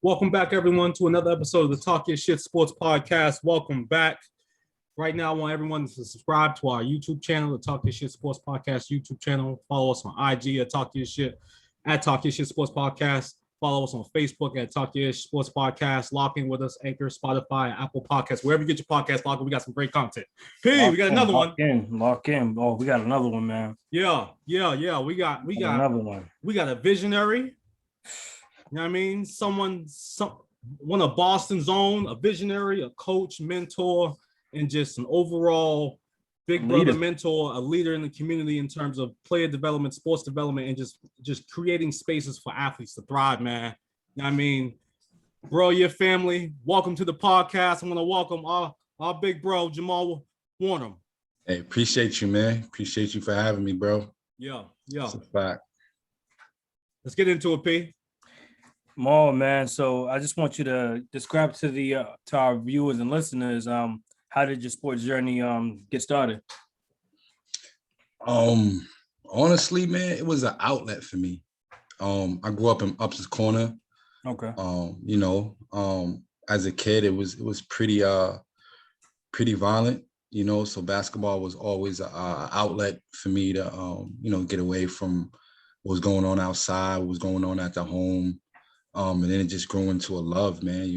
Welcome back, everyone, to another episode of the Talk Your Shit Sports Podcast. Welcome back. Right now, I want everyone to subscribe to our YouTube channel, the Talk Your Shit Sports Podcast YouTube channel. Follow us on IG at Talk Your Shit Sports Podcast. Follow us on Facebook at Talk Your Sports Podcast. Lock in with us, Anchor, Spotify, Apple Podcasts, wherever you get your podcast. Lock in. We got some great content. P, we got another one. Lock in. Oh, we got another one, man. Yeah. We got another one. We got a visionary. You know what I mean? One of Boston's own, a visionary, a coach, mentor, and just an overall big brother mentor, a leader in the community in terms of player development, sports development, and just creating spaces for athletes to thrive, man. You know what I mean? Bro, your family, welcome to the podcast. I'm going to welcome our big bro, Jamaal Wornum. Hey, appreciate you, man. Appreciate you for having me, bro. Yeah. It's a fact. Let's get into it, P. More, man. So I just want you to describe to our viewers and listeners, how did your sports journey get started? Honestly, man, it was an outlet for me. I grew up in Upton's Corner. Okay. As a kid, it was pretty violent, so basketball was always an outlet for me to get away from what was going on outside, what was going on at the home. And then it just grew into a love, man,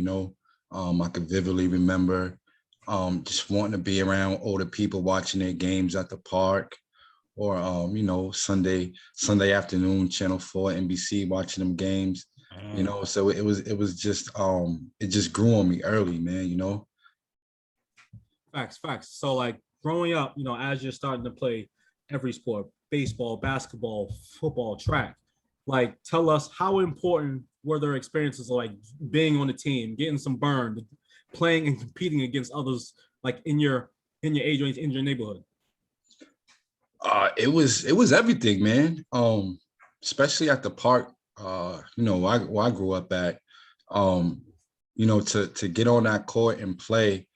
I could vividly remember just wanting to be around older people watching their games at the park or, Sunday afternoon, Channel 4, NBC, watching them games, so it was just, it just grew on me early, man, Facts. So like growing up, as you're starting to play every sport, baseball, basketball, football, track, like tell us how important were their experiences like being on a team, getting some burn, playing and competing against others like in your age range, in your neighborhood? It was everything, man. Especially at the park, where I grew up at, to get on that court and play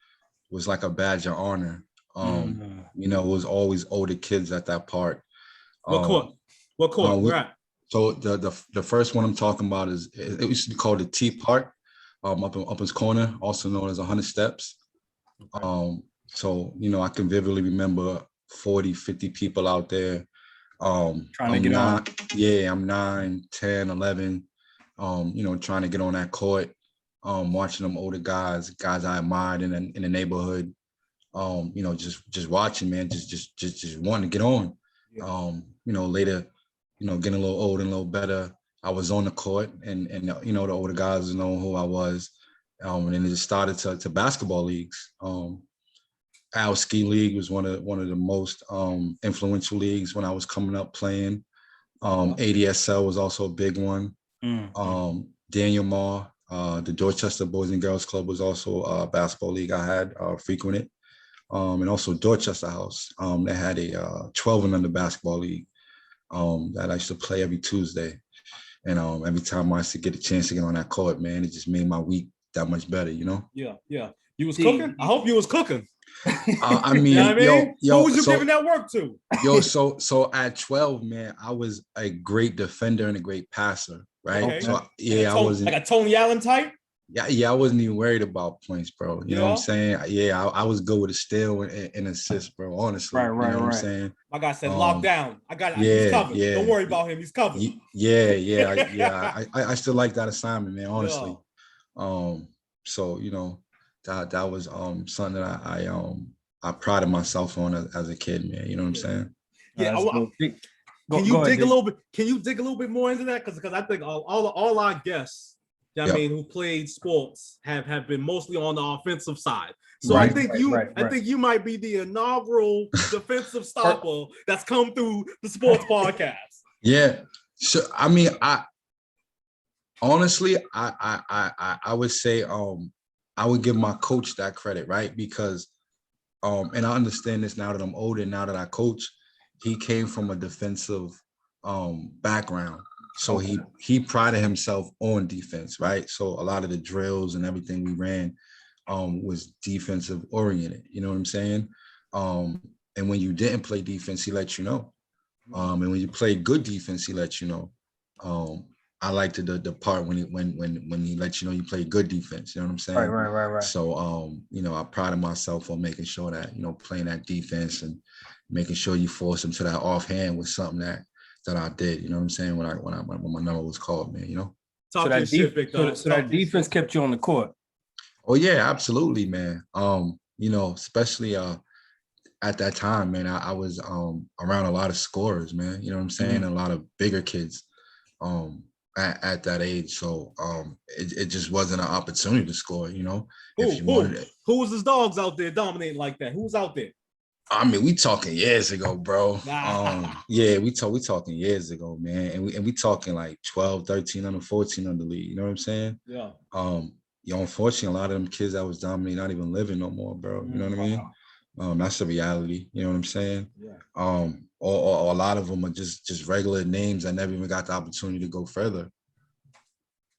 was like a badge of honor. It was always older kids at that park. What court? Where at? So the first one I'm talking about it used to be called the T Park, up in Upton's Corner, also known as 100 Steps. Okay. I can vividly remember 40, 50 people out there. Trying to get on. Yeah, I'm 9, 10, 11, trying to get on that court, watching them older guys I admired in the neighborhood, just watching, man, just wanting to get on. Yeah. Later, getting a little older and a little better, I was on the court and the older guys know who I was. And then it just started to basketball leagues. Our ski league was one of the most influential leagues when I was coming up playing. ADSL was also a big one. Daniel Moore, the Dorchester Boys and Girls Club was also a basketball league I had frequented. And also Dorchester House, they had a 12 and under basketball league that I used to play every Tuesday. And every time I used to get a chance to get on that court, man, it just made my week that much better, Yeah. You was cooking? I hope you was cooking. I mean, who was you giving that work to? So at 12, man, I was a great defender and a great passer, right? Okay. So I wasn't like a Tony Allen type. Yeah, I wasn't even worried about points, bro. You know what I'm saying? Yeah, I was good with a steal and assist, bro. Honestly, right. You know what I'm saying? My guy said, "Lock down. I got it. He's covered. Yeah. Don't worry about him. He's covered." Yeah. I still like that assignment, man. Honestly. So that was something that I prided myself on as a kid, man. You know what I'm saying? Yeah. Can you dig a little bit? Can you dig a little bit more into that? Because I think all our guests, who played sports have been mostly on the offensive side. So I think you might be the inaugural defensive stopper that's come through the sports podcast. Yeah. So I mean, I honestly would say I would give my coach that credit, right? Because and I understand this now that I'm older, now that I coach, he came from a defensive background. So he prided himself on defense, right? So a lot of the drills and everything we ran was defensive oriented. You know what I'm saying? And when you didn't play defense, he let you know. And when you played good defense, he let you know. I liked the part when he let you know you play good defense. You know what I'm saying? Right. So you know, I prided myself on making sure that, you know, playing that defense and making sure you force them to that offhand was something that I did. You know what I'm saying? When my number was called, man. You know. So Talk your shit, big dog. so that defense kept you on the court. Oh yeah, absolutely, man. You know, especially at that time, man, I was around a lot of scorers, man. You know what I'm saying? Mm-hmm. A lot of bigger kids at that age. So it just wasn't an opportunity to score, you know. If you wanted it. Who was his dogs out there dominating like that? Who was out there? I mean, we talking years ago, bro. Nah. Yeah, we talking years ago, man. And we talking like 12, 13 under 14 under league. You know what I'm saying? Yeah. You know, unfortunately, a lot of them kids that was dominating not even living no more, bro. You know what I mean? That's the reality. You know what I'm saying? Yeah. Or a lot of them are just regular names that never even got the opportunity to go further.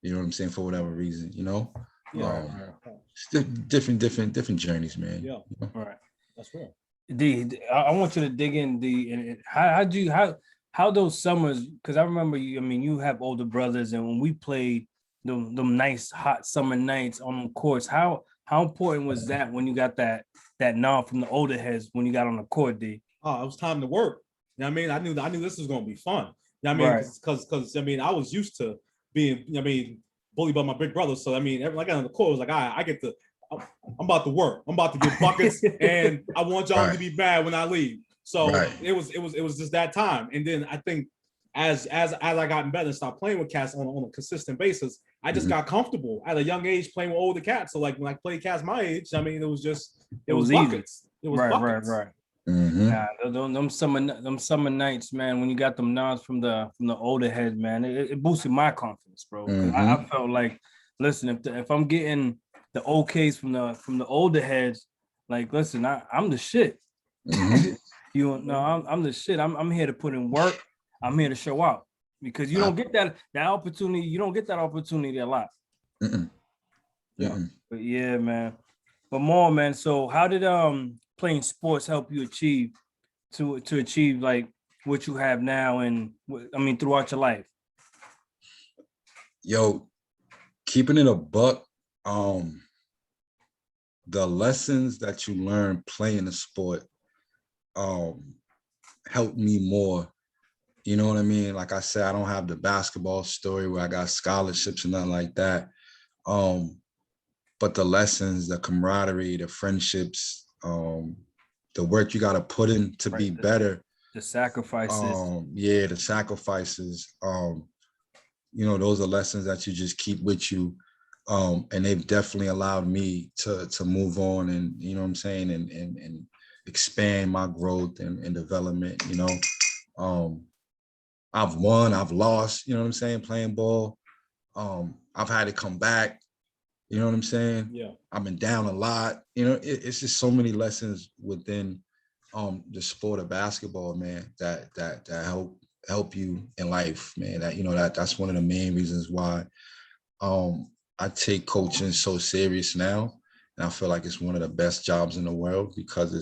You know what I'm saying? For whatever reason, you know? Yeah. Different journeys, man. Yeah. You know? Right. That's real. D, I want you to dig in and how those summers, because I remember you, I mean, you have older brothers, and when we played them nice hot summer nights on the courts, how important was that when you got that nod from the older heads when you got on the court, D? Oh, it was time to work. You know what I mean? I knew this was gonna be fun. You know what I mean? Because I mean, I was used to being, bullied by my big brother. So I mean, I got on the court, it was like, I get to, I'm about to work. I'm about to get buckets, and I want y'all to be mad when I leave. So it was just that time. And then I think as I gotten better and started playing with cats on a consistent basis, I just got comfortable at a young age playing with older cats. So like when I played cats my age, I mean, it was buckets. It was buckets. Right. Mm-hmm. Yeah, them summer nights, man. When you got them nods from the older heads, man, it boosted my confidence, bro. I felt like, listen, if I'm getting the okays from the older heads, like, listen, I'm the shit. You know, I'm the shit. I'm here to put in work. I'm here to show out, because you don't get that opportunity. You don't get that opportunity a lot. Yeah. But yeah, man. But more, man. So how did playing sports help you achieve like what you have now, and I mean throughout your life? Yo, keeping it a buck, the lessons that you learn playing the sport helped me more. You know what I mean? Like I said, I don't have the basketball story where I got scholarships and nothing like that. But the lessons, the camaraderie, the friendships, the work you got to put in to be better. The sacrifices. The sacrifices. You know, those are lessons that you just keep with you. And they've definitely allowed me to move on, and, you know what I'm saying, and expand my growth and development, you know. I've won, I've lost, you know what I'm saying, playing ball. I've had to come back, you know what I'm saying? Yeah. I've been down a lot. You know, it's just so many lessons within the sport of basketball, man, that help you in life, man. That, you know, that's one of the main reasons why I take coaching so serious now. And I feel like it's one of the best jobs in the world, because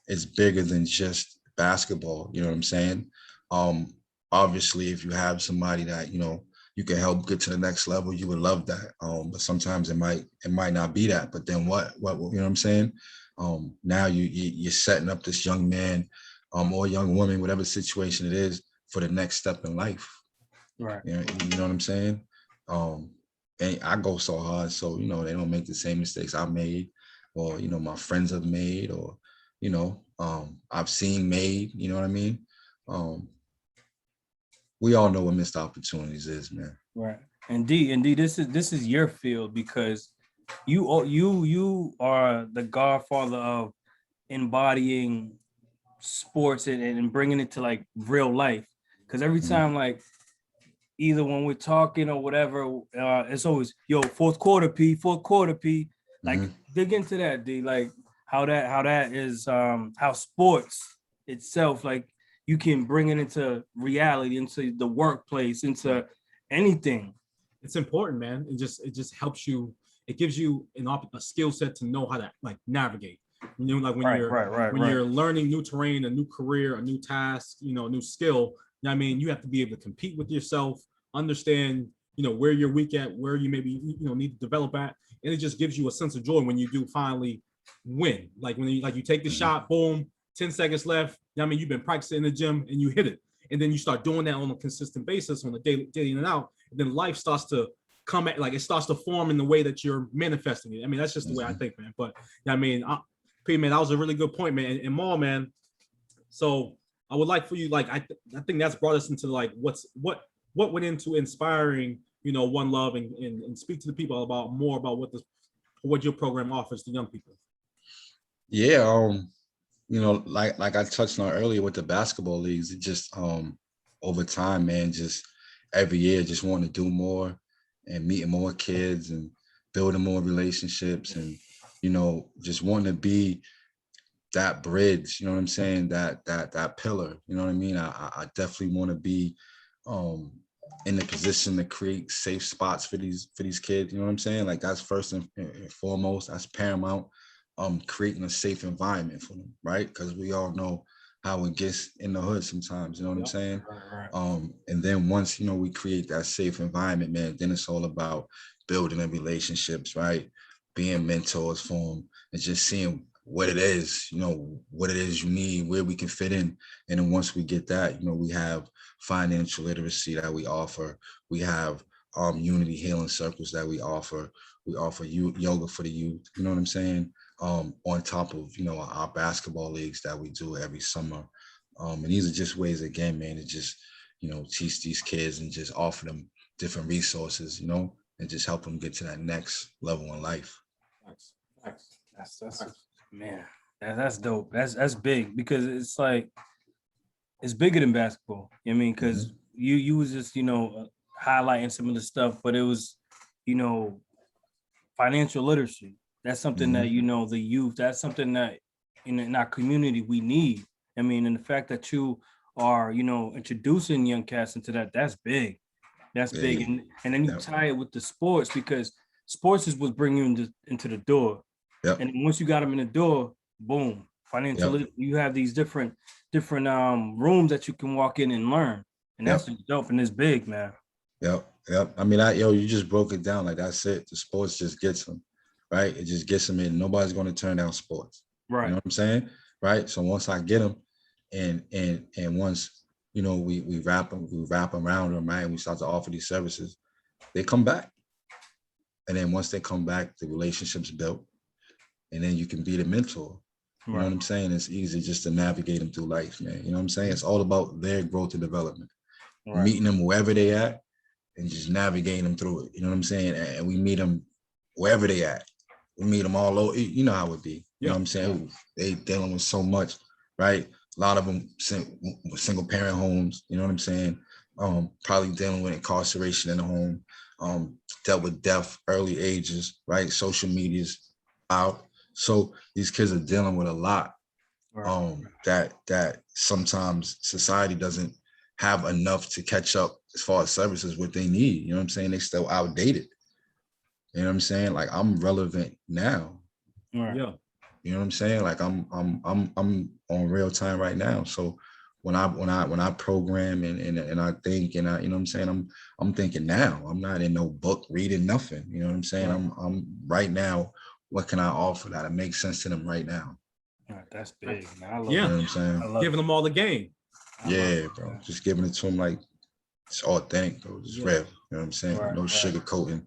it's bigger than just basketball, you know what I'm saying? Obviously, if you have somebody that, you know, you can help get to the next level, you would love that. But sometimes it might not be that. But then what you know what I'm saying? Now you're setting up this young man or young woman, whatever situation it is, for the next step in life. Right. You know what I'm saying? And I go so hard, so, you know, they don't make the same mistakes I made, or, you know, my friends have made, or, you know, I've seen made, you know what I mean? We all know what missed opportunities is, man. Right. Indeed, this is your field, because you are the godfather of embodying sports and bringing it to like real life. Because every time, like, either when we're talking or whatever, it's always, yo, fourth quarter P. Like, dig into that, D. Like how that is, how sports itself, like, you can bring it into reality, into the workplace, into anything. It's important, man. It just helps you. It gives you a skill set to know how to, like, navigate. You know, like when you're learning new terrain, a new career, a new task, you know, a new skill. You know what I mean? You have to be able to compete with yourself, understand, where you're weak at, where you maybe, need to develop at. And it just gives you a sense of joy when you do finally win. Like when you take the shot, boom, 10 seconds left. You've been practicing in the gym and you hit it. And then you start doing that on a consistent basis on a day in and out. And then life starts to come at, like, it starts to form in the way that you're manifesting it. That's just the way I think, man. But P, man, that was a really good point, man. And Maul, man. So I would like for you, like, I think that's brought us into like what went into inspiring, One Love and speak to the people about more about what your program offers to young people. Yeah, like I touched on earlier with the basketball leagues, it just over time, man, just every year just wanting to do more and meeting more kids and building more relationships and, just wanting to be that bridge, you know what I'm saying? That pillar, you know what I mean? I definitely want to be in the position to create safe spots for these kids, you know what I'm saying? Like that's first and foremost, that's paramount. Creating a safe environment for them, right? Because we all know how it gets in the hood sometimes, you know what I'm saying? Right. And then once, we create that safe environment, man, then it's all about building the relationships, right? Being mentors for them and just seeing what it is, what it is you need, where we can fit in. And then once we get that, we have financial literacy that we offer. We have unity healing circles that we offer. We offer yoga for the youth, you know what I'm saying? On top of, our basketball leagues that we do every summer. And these are just ways, again, man, to just, teach these kids and just offer them different resources, and just help them get to that next level in life. That's man, that's dope. That's big because it's like, it's bigger than basketball. Because you was just, highlighting some of the stuff, but it was, financial literacy. That's something that, the youth, that's something that in our community we need. And the fact that you are, introducing young cats into that's big. That's big. And then you tie it with the sports because sports is what's bringing you into the door. Yep. And once you got them in the door, boom, financial. Yep. You have these different rooms that you can walk in and learn. And that's dope and it's big, man. Yep. You just broke it down. Like that's it. The sports just gets them, right? It just gets them in. Nobody's going to turn down sports. Right. You know what I'm saying? Right. So once I get them and once, we wrap around them, right? And we start to offer these services, they come back. And then once they come back, the relationship's built. And then you can be the mentor. You know what I'm saying? It's easy just to navigate them through life, man. You know what I'm saying? It's all about their growth and development. Right. Meeting them wherever they at and just navigating them through it. You know what I'm saying? And we meet them wherever they at. We meet them all over. You know how it be. You know what I'm saying? They dealing with so much, right? A lot of them single parent homes. You know what I'm saying? Probably dealing with incarceration in the home. Dealt with death, early ages, right? Social media's out. So these kids are dealing with a lot that sometimes society doesn't have enough to catch up as far as services, what they need. You know what I'm saying? They still outdated. You know what I'm saying? Like I'm relevant now. Right. Yeah. You know what I'm saying? Like I'm on real time right now. So when I program and I think and I, you know what I'm saying? I'm thinking now. I'm not in no book reading nothing. You know what I'm saying? Right. I'm right now. What can I offer that makes sense to them right now? Right, that's big, man. I love You know what I'm saying? Giving them all the game. Yeah, bro. Just giving it to them like it's authentic, bro. It's real. You know what I'm saying? No sugarcoating.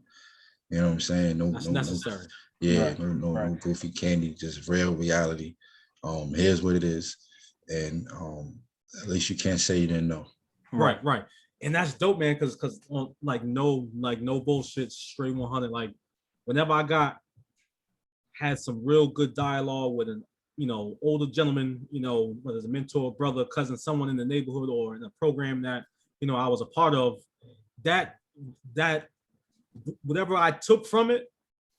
You know what I'm saying? That's necessary. No goofy candy, just real reality. Here's what it is. And at least you can't say you didn't know. Right. And that's dope, man, because no bullshit, straight 100. Like whenever I had some real good dialogue with an older gentleman, whether it's a mentor, brother, cousin, someone in the neighborhood or in a program that I was a part of, that whatever I took from it,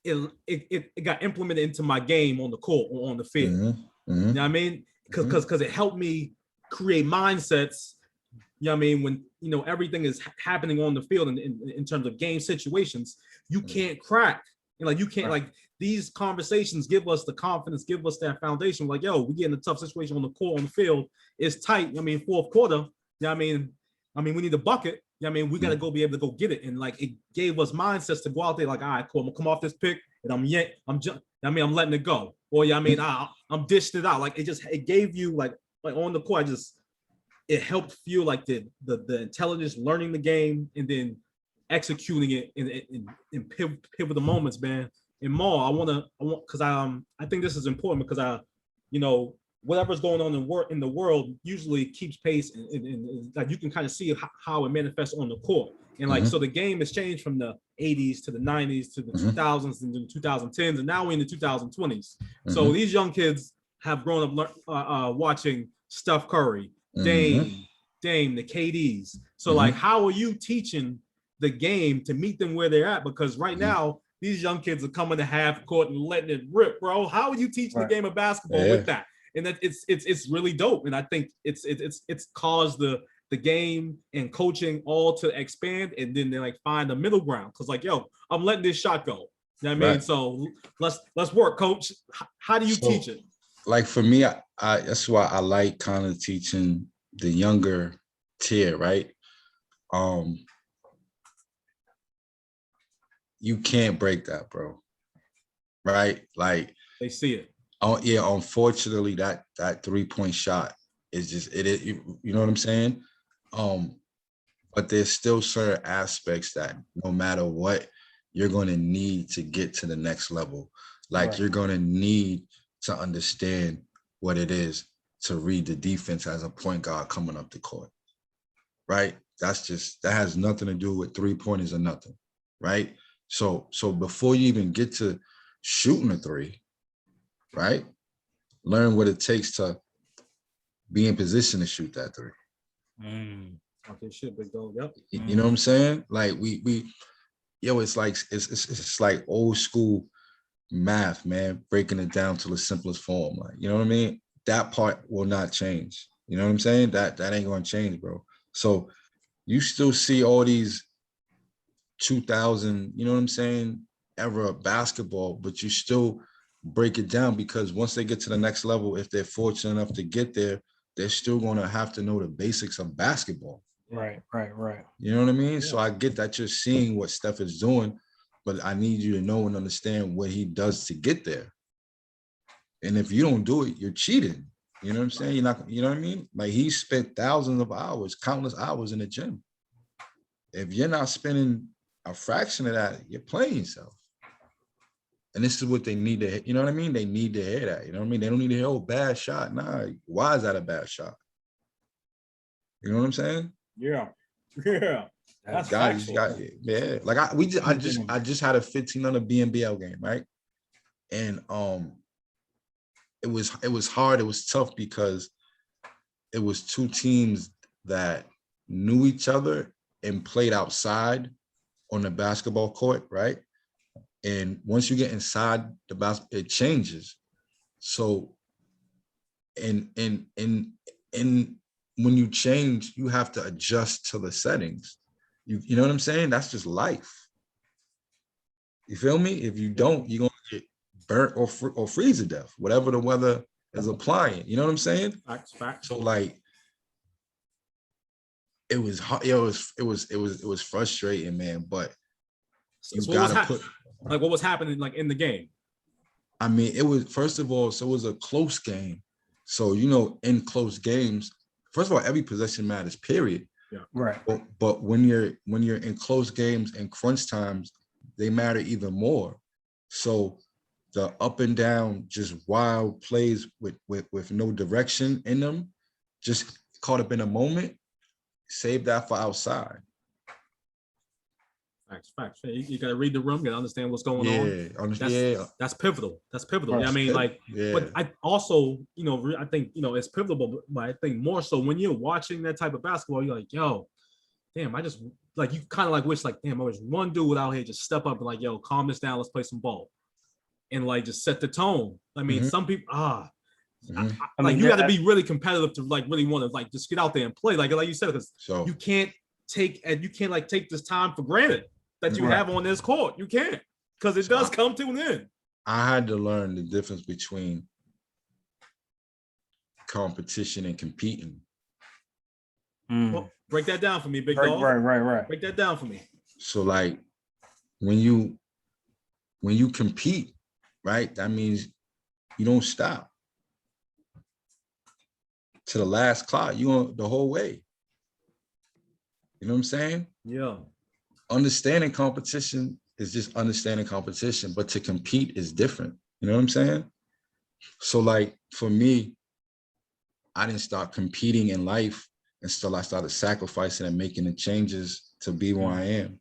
it got implemented into my game on the court or on the field. Mm-hmm. You know what I mean? Because it helped me create mindsets. You know what I mean? When everything is happening on the field in terms of game situations, you can't crack. You can't like these conversations give us the confidence, give us that foundation. Like, yo, we get in a tough situation on the court, on the field. It's tight. Fourth quarter. You know what I mean? We need a bucket. I mean, we got to go be able to go get it. And like, it gave us mindsets to go out there like, all right, cool, I'm gonna come off this pick and I'm I'm letting it go. Or I'm dishing it out. Like it gave you like on the court, it helped fuel like the intelligence, learning the game, and then executing it in pivotal moments, man. And more, I want because I think this is important because whatever's going on in the world usually keeps pace and like you can kind of see how it manifests on the court. And like so the game has changed from the 80s to the 90s to the 2000s and the 2010s, and now we're in the 2020s. So these young kids have grown up watching Steph Curry, Dame, the KDs. So like, how are you teaching the game to meet them where they're at? Because right now, these young kids are coming to half court and letting it rip, bro. How are you teaching the game of basketball with that? And that it's really dope. And I think it's caused the game and coaching all to expand, and then they like find a middle ground. Cause like, yo, I'm letting this shot go. You know what I mean? Right. So let's work, coach. How do you teach it? Like for me, I that's why I like kind of teaching the younger tier, right? You can't break that, bro. Right? Like they see it. Oh yeah, unfortunately, that 3-point shot is just you know what I'm saying? But there's still certain aspects that no matter what, you're going to need to get to the next level. Like you're going to need to understand what it is to read the defense as a point guard coming up the court. Right? That has nothing to do with 3-pointers or nothing. Right? So before you even get to shooting a three, right? Learn what it takes to be in position to shoot that three. Okay, shit, big dog. Yep. You know what I'm saying? Like it's like old school math, man, breaking it down to the simplest form. Like, you know what I mean? That part will not change. You know what I'm saying? That ain't gonna change, bro. So you still see all these 2000, you know what I'm saying, era of basketball, but you still break it down because once they get to the next level, if they're fortunate enough to get there, they're still going to have to know the basics of basketball. Right. You know what I mean? Yeah. So I get that you're seeing what Steph is doing, but I need you to know and understand what he does to get there. And if you don't do it, you're cheating. You know what I'm saying? You're not, you know what I mean? Like he spent thousands of hours, countless hours in the gym. If you're not spending a fraction of that, you're playing yourself. And this is what they need to, you know what I mean? They need to hear that, you know what I mean? They don't need to hear, oh, bad shot. Nah, why is that a bad shot? You know what I'm saying? Yeah. That's factual. Yeah. Like I just had a 1500 BNBL game, right? And it was hard, it was tough because it was two teams that knew each other and played outside on the basketball court, right? And once you get inside the basketball, it changes. So, and when you change, you have to adjust to the settings. You know what I'm saying? That's just life. You feel me? If you don't, you're gonna get burnt or freeze to death, whatever the weather is applying. You know what I'm saying? Facts. So like, it was hard. It was frustrating, man. But you gotta put. Like what was happening like in the game? I mean, it was, first of all, so it was a close game. So, you know, in close games, first of all, every possession matters, period. Yeah. Right. But when you're in close games and crunch times, they matter even more. So the up and down, just wild plays with no direction in them, just caught up in a moment, save that for outside. Facts. You got to read the room, you got to understand what's going on. That's pivotal. Right. Yeah, I mean, but I also, you know, I think, you know, it's pivotal, but I think more so when you're watching that type of basketball, you're like, yo, damn, I just, like, you kind of like wish, like, damn, I wish one dude out here just step up and like, yo, calm this down, let's play some ball. And like, just set the tone. I mean, some people, I mean, you got to be really competitive to like really want to like just get out there and play. Like you said, because you can't take this time for granted that you have on this court. You can't, because it does come to an end. I had to learn the difference between competition and competing. Well, break that down for me, big Right, dog. right. Break that down for me. So like when you compete, right, that means you don't stop to the last clock. You on the whole way. You know what I'm saying? Yeah. Understanding competition is just understanding competition, but to compete is different. You know what I'm saying? So like for me, I didn't start competing in life until I started sacrificing and making the changes to be where I am.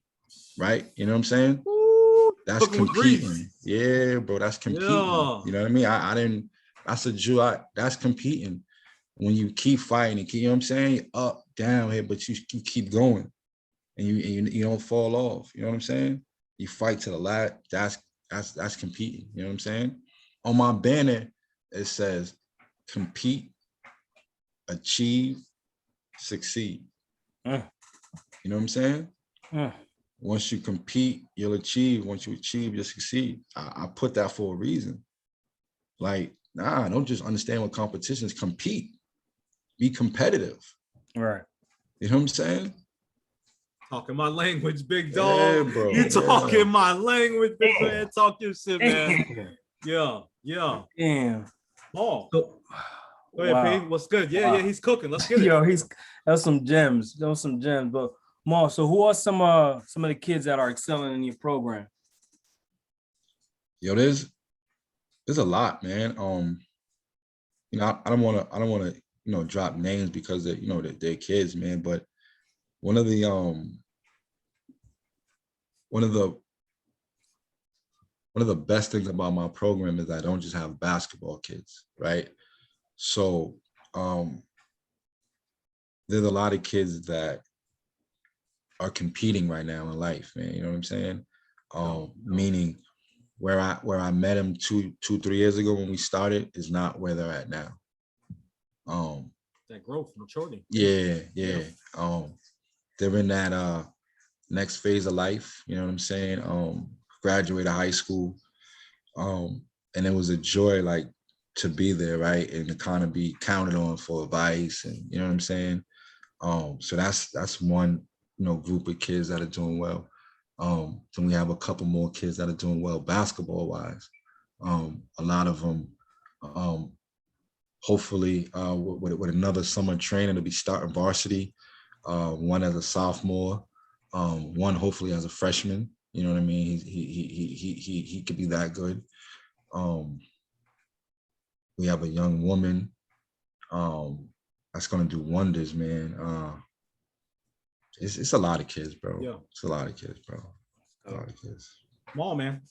Right? You know what I'm saying? Ooh, That's competing. Yeah, bro, that's competing. Yeah. You know what I mean? I didn't, that's a Jew. That's competing. When you keep fighting and keep, you know what I'm saying? Up, down here, but you keep going and you don't fall off. You know what I'm saying? You fight to the last. That's competing. You know what I'm saying? On my banner, it says compete, achieve, succeed. You know what I'm saying? Once you compete, you'll achieve. Once you achieve, you'll succeed. I put that for a reason. Like, nah, don't just understand what competition is. Compete. Be competitive. Right. You know what I'm saying? Talking my language, big dog. Yeah, bro. You talking my language, big man. Talk your shit, man. Yeah. Damn. Oh. So, Go ahead, P. What's good? Yeah, he's cooking. Let's get it. Yo, that's some gems. Those some gems. But Ma, so who are some of the kids that are excelling in your program? Yo, there's a lot, man. You know, I don't wanna, drop names because they're kids, man. But one of the best things about my program is I don't just have basketball kids, right? So there's a lot of kids that are competing right now in life, man. You know what I'm saying? Meaning where I met them 2-3 years ago when we started is not where they're at now. That growth, maturity. Yeah. They're in that next phase of life, you know what I'm saying? Graduated high school. And it was a joy like to be there, right? And to kind of be counted on for advice and you know what I'm saying? So that's one, group of kids that are doing well. Then we have a couple more kids that are doing well basketball wise. A lot of them, hopefully, with another summer training to be starting varsity. One as a sophomore, one hopefully as a freshman. You know what I mean? He could be that good. We have a young woman that's gonna do wonders, man. It's a lot of kids, bro. Yeah. It's a lot of kids, bro. A lot of kids. Small, man.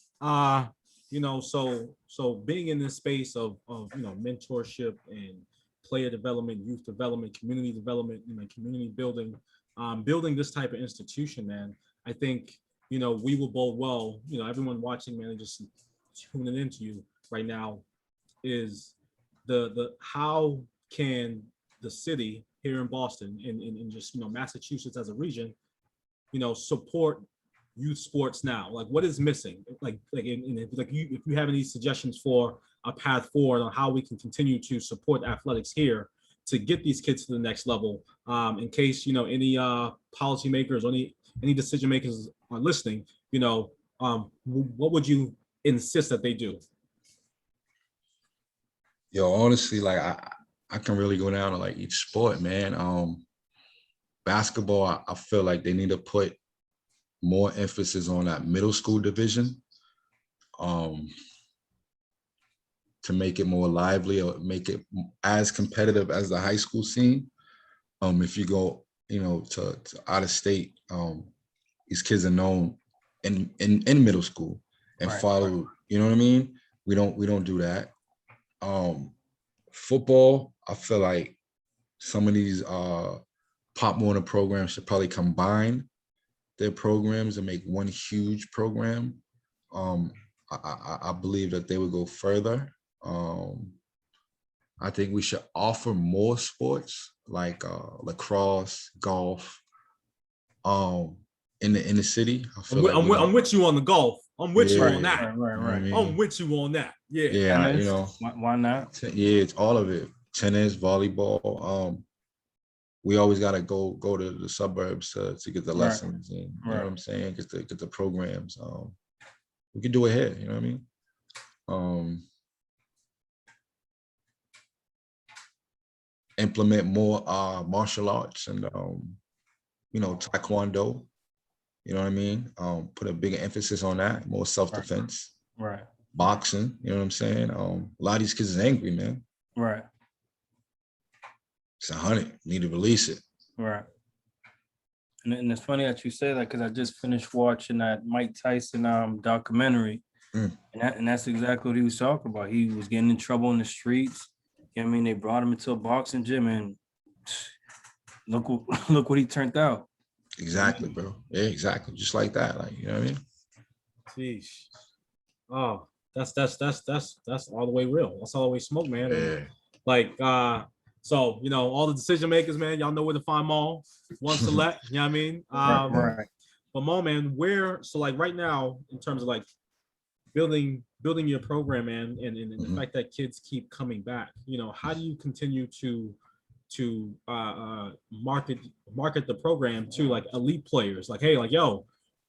So being in this space of mentorship and player development, youth development, community development, community building, building this type of institution, man, I think, we will bode well, everyone watching, man, and just tuning into you right now is the how can the city here in Boston and just Massachusetts as a region, support youth sports now? Like, what is missing? If you have any suggestions for a path forward on how we can continue to support athletics here to get these kids to the next level, in case any policymakers or any decision makers are listening, what would you insist that they do? Yo, honestly, like I can really go down to like each sport, man. Basketball, I feel like they need to put more emphasis on that middle school division, to make it more lively or make it as competitive as the high school scene. If you go, to out of state, these kids are known in middle school and follow. You know what I mean? We don't do that. Football, I feel like some of these Pop Warner programs should probably combine their programs and make one huge program. I believe that they would go further. I think we should offer more sports like lacrosse, golf, in the city. I feel I'm with you on the golf. I'm with you on that. Right. I'm with you on that. Yeah. Yeah, Tennis, why not? Yeah, it's all of it. Tennis, volleyball. we always got to go to the suburbs to get the Right. lessons and you know Right. what I'm saying, get the programs. We can do it here, you know what I mean? Implement more martial arts and taekwondo, you know what I mean? Put a bigger emphasis on that, more self-defense. Right. Boxing, you know what I'm saying? A lot of these kids is angry, man. Right. It's 100, need to release it. Right. And it's funny that you say that because I just finished watching that Mike Tyson documentary. And that's exactly what he was talking about. He was getting in trouble in the streets. You know what I mean? They brought him into a boxing gym and look what he turned out. Exactly, bro. Yeah, exactly. Just like that. Like, you know what I mean? Jeez. Oh, that's all the way real. That's all the way smoke, man. Yeah. Like, so all the decision makers, man, y'all know where to find Maul. One Select, you know what I mean? Right. But Maul, man, so like right now, in terms of like building your program, man, and the fact that kids keep coming back, how do you continue to market the program to like elite players? Like, hey, like, yo,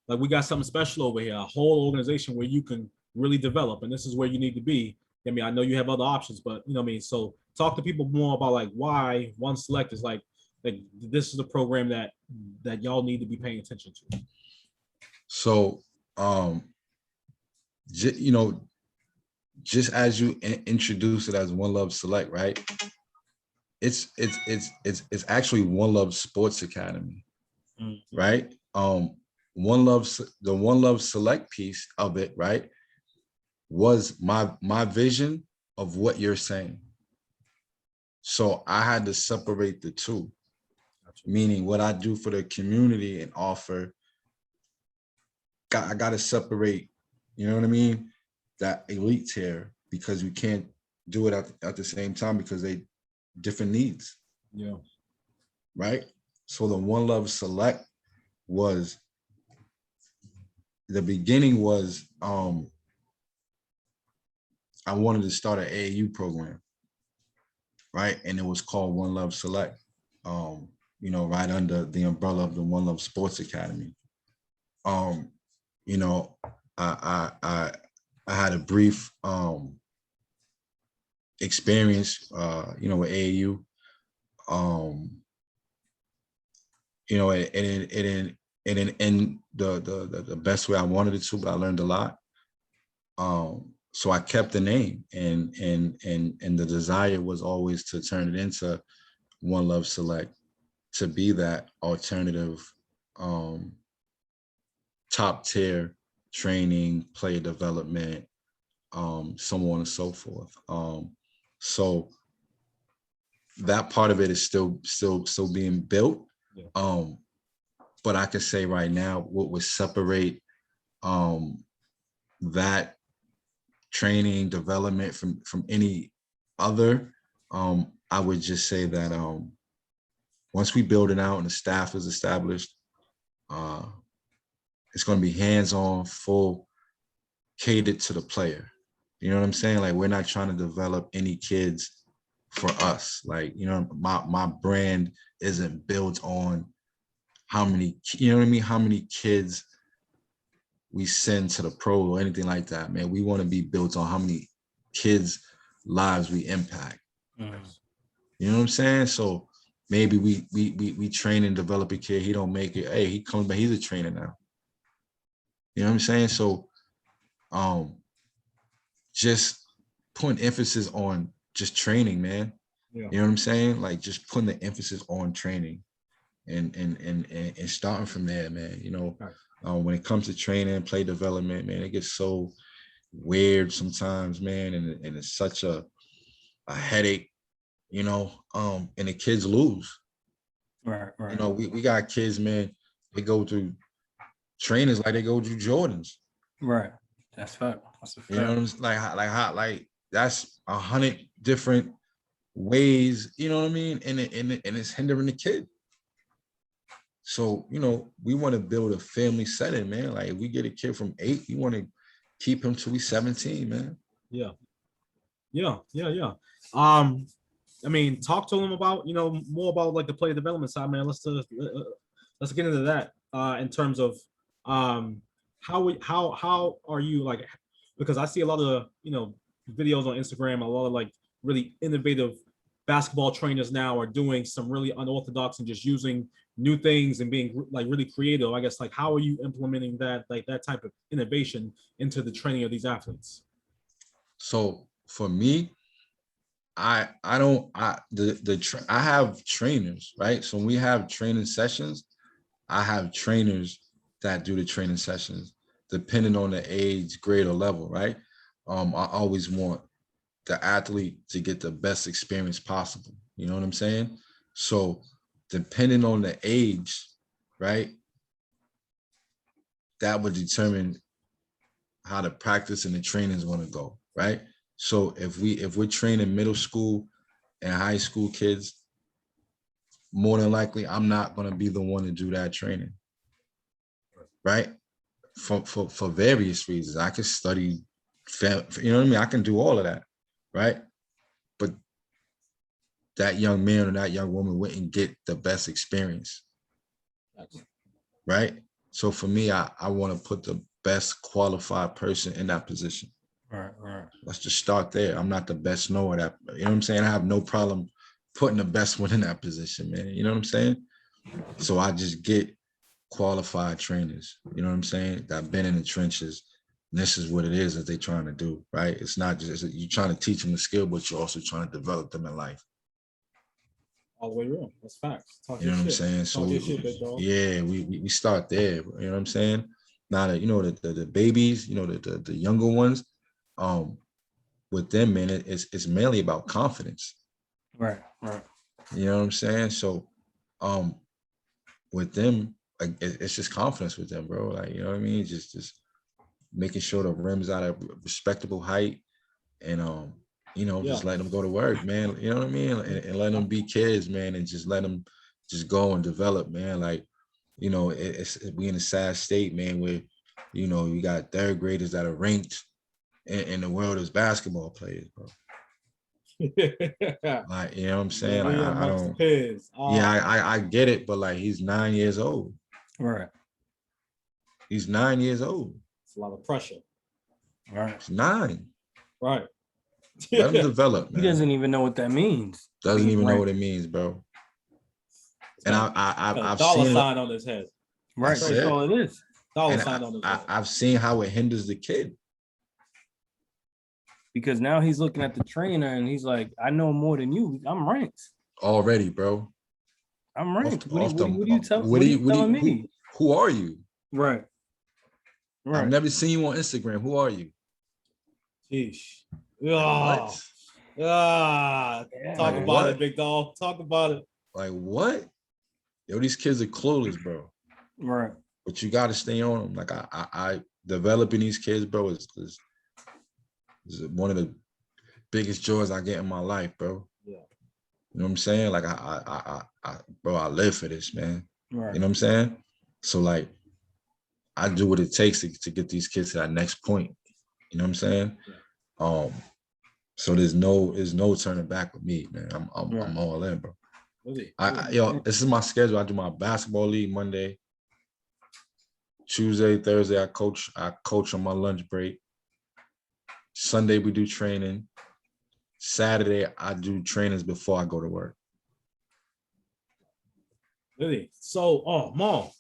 like we got something special over here, a whole organization where you can really develop, and this is where you need to be. I mean, I know you have other options, but you know what I mean? So talk to people more about like why One Select is like this is a program that y'all need to be paying attention to. So, just as you introduce it as One Love Select, right? It's actually One Love Sports Academy, right? The One Love Select piece of it, right, was my vision of what you're saying. So I had to separate the two, meaning what I do for the community and offer. I got to separate, you know what I mean? That elite tier, because we can't do it at the same time because they different needs. Yeah. Right. So the One Love Select was the beginning was I wanted to start an AAU program. Right. And it was called One Love Select, right under the umbrella of the One Love Sports Academy. I had a brief experience, with AAU. It didn't end the best way I wanted it to, but I learned a lot. So I kept the name, and the desire was always to turn it into One Love Select, to be that alternative, top tier training, player development, so on and so forth. So that part of it is still being built. Yeah. But I could say right now, what would separate that training development from any other, I would just say that once we build it out and the staff is established, it's going to be hands-on, full, catered to the player. You know what I'm saying? Like, we're not trying to develop any kids for us. Like, my brand isn't built on how many, how many kids we send to the pro or anything like that, man. We want to be built on how many kids' lives we impact. You know what I'm saying? So maybe we train and develop a kid, he don't make it. Hey, he comes back, he's a trainer now. You know what I'm saying? So just putting emphasis on just training, man. Yeah. You know what I'm saying? Like, just putting the emphasis on training and starting from there, man. When it comes to training, play development, man, it gets so weird sometimes, man, and it's such a headache, and the kids lose. Right. We got kids, man, they go through trainers like they go through Jordans. Right. That's fact. That's a fact. You know what I'm saying? Like that's 100 different ways, you know what I mean? And it's hindering the kid. So, we want to build a family setting, man. Like, if we get a kid from 8, you want to keep him till he's 17, man. Yeah. I mean, talk to them about, more about like the player development side, man. Let's get into that in terms of how are you like, because I see a lot of videos on Instagram, a lot of like really innovative basketball trainers now are doing some really unorthodox and just using new things and being like really creative. I guess like how are you implementing that type of innovation into the training of these athletes? So for me, I have trainers, right? So when we have training sessions, I have trainers that do the training sessions depending on the age, grade, or level, right? I always want the athlete to get the best experience possible. You know what I'm saying? So depending on the age, right, that would determine how the practice and the training is going to go, right? So if we're training middle school and high school kids, more than likely, I'm not going to be the one to do that training, right? For various reasons. I can study, you know what I mean? I can do all of that, right? But that young man or that young woman wouldn't get the best experience, right? So for me, I want to put the best qualified person in that position. Right. Let's just start there. I'm not the best knower that, you know what I'm saying? I have no problem putting the best one in that position, man. You know what I'm saying? So I just get qualified trainers, you know what I'm saying? That been in the trenches. And this is what it is that they're trying to do, right? It's not just, you're trying to teach them the skill, but you're also trying to develop them in life. All the way around. That's facts. You know what I'm saying? So we start there. You know what I'm saying? Now that the babies, the younger ones, with them, man, it's mainly about confidence. Right. You know what I'm saying? So, with them, like it's just confidence with them, bro. Like, you know what I mean? Just making sure the rim's at a respectable height, and just letting them go to work, man. You know what I mean? And letting them be kids, man, and just let them just go and develop, man. Like, we in a sad state, man, where you got third graders that are ranked in the world as basketball players, bro. Like, you know what I'm saying? Like, I don't. I get it, but like, he's 9 years old. Right. He's 9 years old. It's a lot of pressure. Right. He's 9. Right. Let him develop, man. He doesn't even know what that means. Doesn't even know what it means, bro. And I've dollar seen sign on his head. Right. That's all it is. Dollar sign on his head. I've seen how it hinders the kid. Because now he's looking at the trainer and he's like, I know more than you. I'm ranked. Already, bro. I'm ranked. What are you telling me? Who are you? Right. I've never seen you on Instagram. Who are you? Sheesh. What? Talk about it, big dog. Talk about it. Like, what? Yo, these kids are clueless, bro. Right. But you got to stay on them. Like, I developing these kids, bro, is one of the biggest joys I get in my life, bro. Yeah. You know what I'm saying? Like, I live for this, man. Right. You know what I'm saying? So, like, I do what it takes to get these kids to that next point. You know what I'm saying? Yeah. So there's no turning back with me, man. I'm all in, bro. Really? This is my schedule. I do my basketball league Monday, Tuesday, Thursday. I coach on my lunch break. Sunday we do training. Saturday I do trainings before I go to work. Really? So, Maul.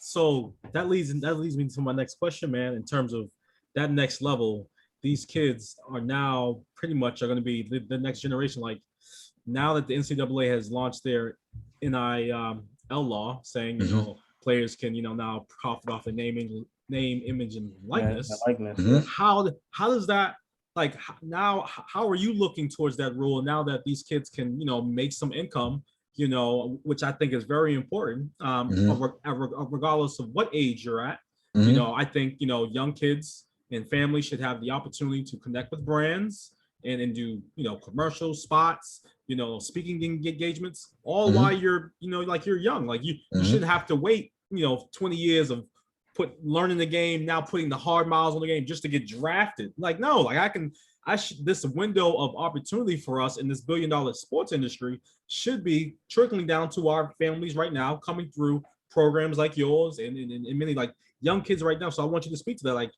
So that leads me to my next question, man. In terms of that next level, these kids are now pretty much going to be the next generation. Like, now that the NCAA has launched their NIL law, saying players can now profit off the name, image, and likeness. How does that, like, now? How are you looking towards that rule now that these kids can make some income? Which I think is very important, regardless of what age you're at. I think young kids and families should have the opportunity to connect with brands and do commercial spots, speaking engagements, all while you're like you're young. Like you shouldn't have to wait 20 years of learning the game, now putting the hard miles on the game just to get drafted. Like, no, like this window of opportunity for us in this billion-dollar sports industry should be trickling down to our families right now, coming through programs like yours and many like young kids right now. So I want you to speak to that. Like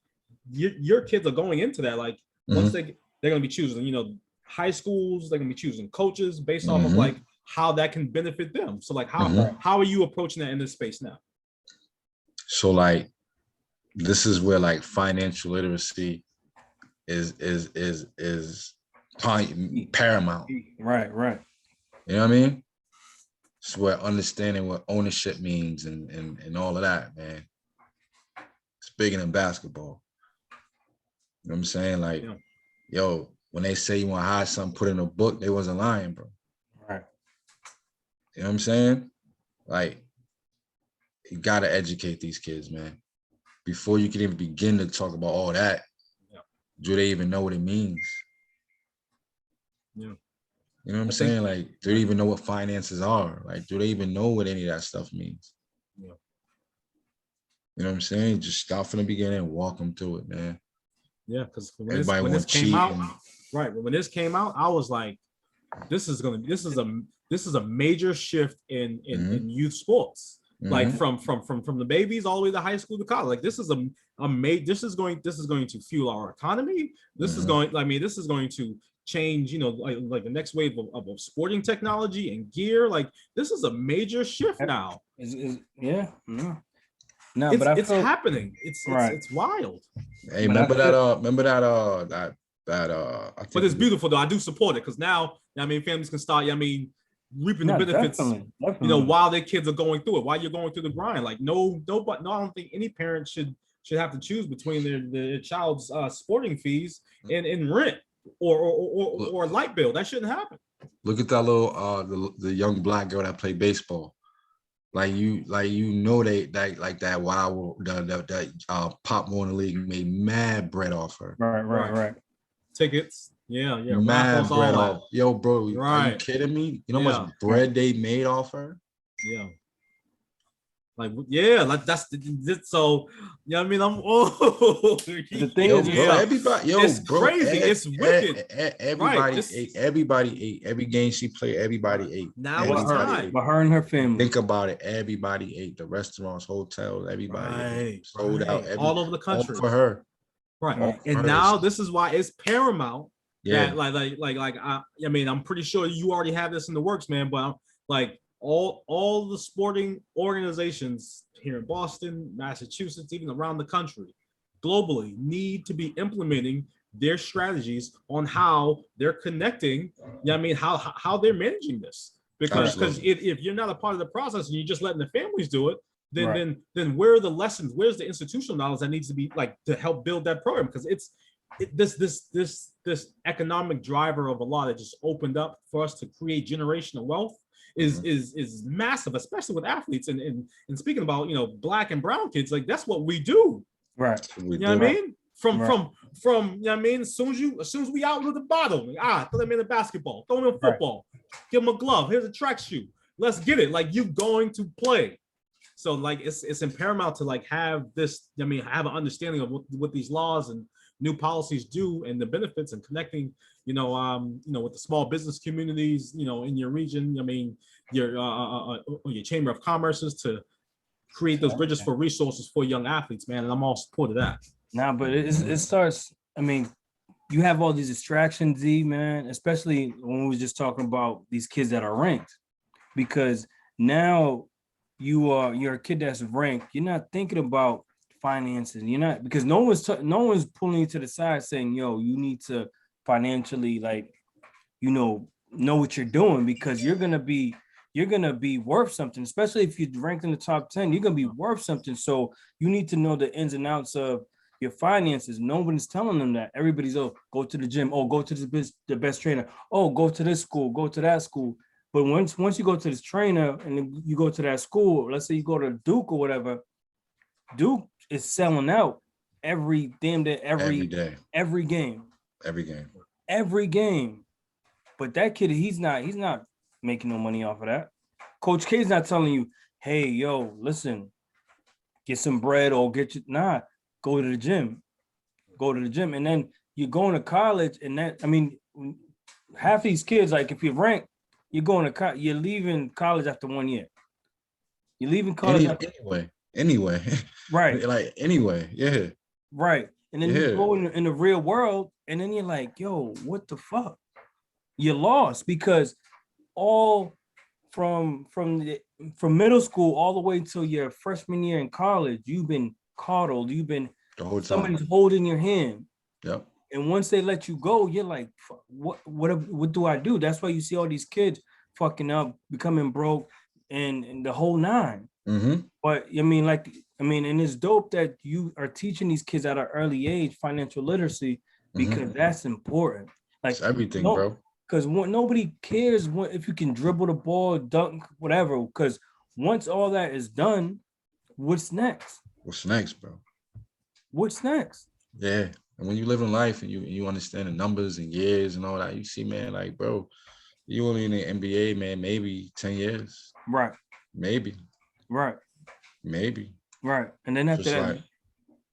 your kids are going into that. Like once they're going to be choosing, high schools, they're going to be choosing coaches based off of like how that can benefit them. So like how are you approaching that in this space now? So like, this is where like financial literacy is paramount. Right. You know what I mean? It's where understanding what ownership means and all of that, man. It's bigger than basketball. You know what I'm saying? Like, yo, when they say you want to hide something, put in a book, they wasn't lying, bro. Right. You know what I'm saying? Like, you got to educate these kids, man. Before you can even begin to talk about all that, do they even know what it means? Yeah. You know what I'm saying? Like, do they even know what finances are? Like, do they even know what any of that stuff means? Yeah. You know what I'm saying? Just start from the beginning and walk them through it, man. Yeah, because when this came out, when this came out, I was like, this is a major shift in youth sports. Like from the babies all the way to high school to college. Like this is this is going to fuel our economy. This is going to change, like the next wave of sporting technology and gear. Like this is a major shift now. No, but it's happening. It's wild. Hey, remember that. But it's beautiful though. I do support it because now, families can start. Reaping the benefits. Definitely. While their kids are going through it, while you're going through the grind. Like no, I don't think any parent should have to choose between their child's sporting fees and rent or light bill. That shouldn't happen. Look at that little the young black girl that played baseball. Like that wow, that Pop Warner League made mad bread off her. Right. Tickets. Yeah. Mad bread off. Yo, bro, are you kidding me? You know how much bread they made off her? Yeah. Like that's so. I'm the thing is, it's crazy. It's wicked. Everybody ate. Every game she played, everybody ate. Now it's time. But her and her family. Think about it. Everybody ate. The restaurants, hotels, everybody sold out. All over the country for her. Right. And now this is why it's paramount. Yeah. That I'm pretty sure you already have this in the works, man. But all the sporting organizations here in Boston, Massachusetts, even around the country, globally, need to be implementing their strategies on how they're connecting. How they're managing this. Because if you're not a part of the process and you're just letting the families do it, then where are the lessons? Where's the institutional knowledge that needs to be to help build that program? Because this economic driver of a law that just opened up for us to create generational wealth is massive, especially with athletes. And speaking about black and brown kids, like that's what we do. Right. What I mean? From as soon as we out with the bottle, throw them in the basketball, throw them in football, give them a glove, here's a track shoe. Let's get it. Like you going to play. So like it's paramount to have this, have an understanding of what these laws and new policies do and the benefits and connecting, with the small business communities, in your region. Your Chamber of Commerce's to create those bridges for resources for young athletes, man. And I'm all support of that. Nah, but it starts, you have all these distractions, Z, man, especially when we were just talking about these kids that are ranked, because now you're a kid that's ranked. You're not thinking about finances. You're not, because no one's pulling you to the side saying, yo, you need to financially know what you're doing, because you're gonna be worth something, especially if you're ranked in the top 10. You're gonna be worth something. So you need to know the ins and outs of your finances. Nobody's telling them that. Everybody's go to the gym, go to the best trainer, go to this school, go to that school. But once you go to this trainer and then you go to that school, let's say you go to Duke or whatever, Duke is selling out every day, every game. But that kid, he's not making no money off of that. Coach K's not telling you, hey, yo, listen, get some bread or go to the gym. Go to the gym. And then you're going to college, and half these kids, like if you're ranked, you're leaving college after 1 year. You're leaving college anyway. Right. Like anyway, yeah. Right. And then you go in the real world, and then you're like, yo, what the fuck? You're lost, because all from middle school all the way until your freshman year in college, you've been coddled. You've been the whole time. Somebody's holding your hand. Yep. And once they let you go, you're like, what do I do? That's why you see all these kids fucking up, becoming broke, and the whole nine. Mm-hmm. But and it's dope that you are teaching these kids at an early age financial literacy, because that's important. Like, it's everything, bro. Because nobody cares if you can dribble the ball, dunk, whatever. Because once all that is done, what's next? What's next, bro? What's next? Yeah. And when you live in life and you understand the numbers and years and all that, you see, man, like, bro, you only in the NBA, man, maybe 10 years. Right. Maybe. Right. Maybe. Right. And then after that, like,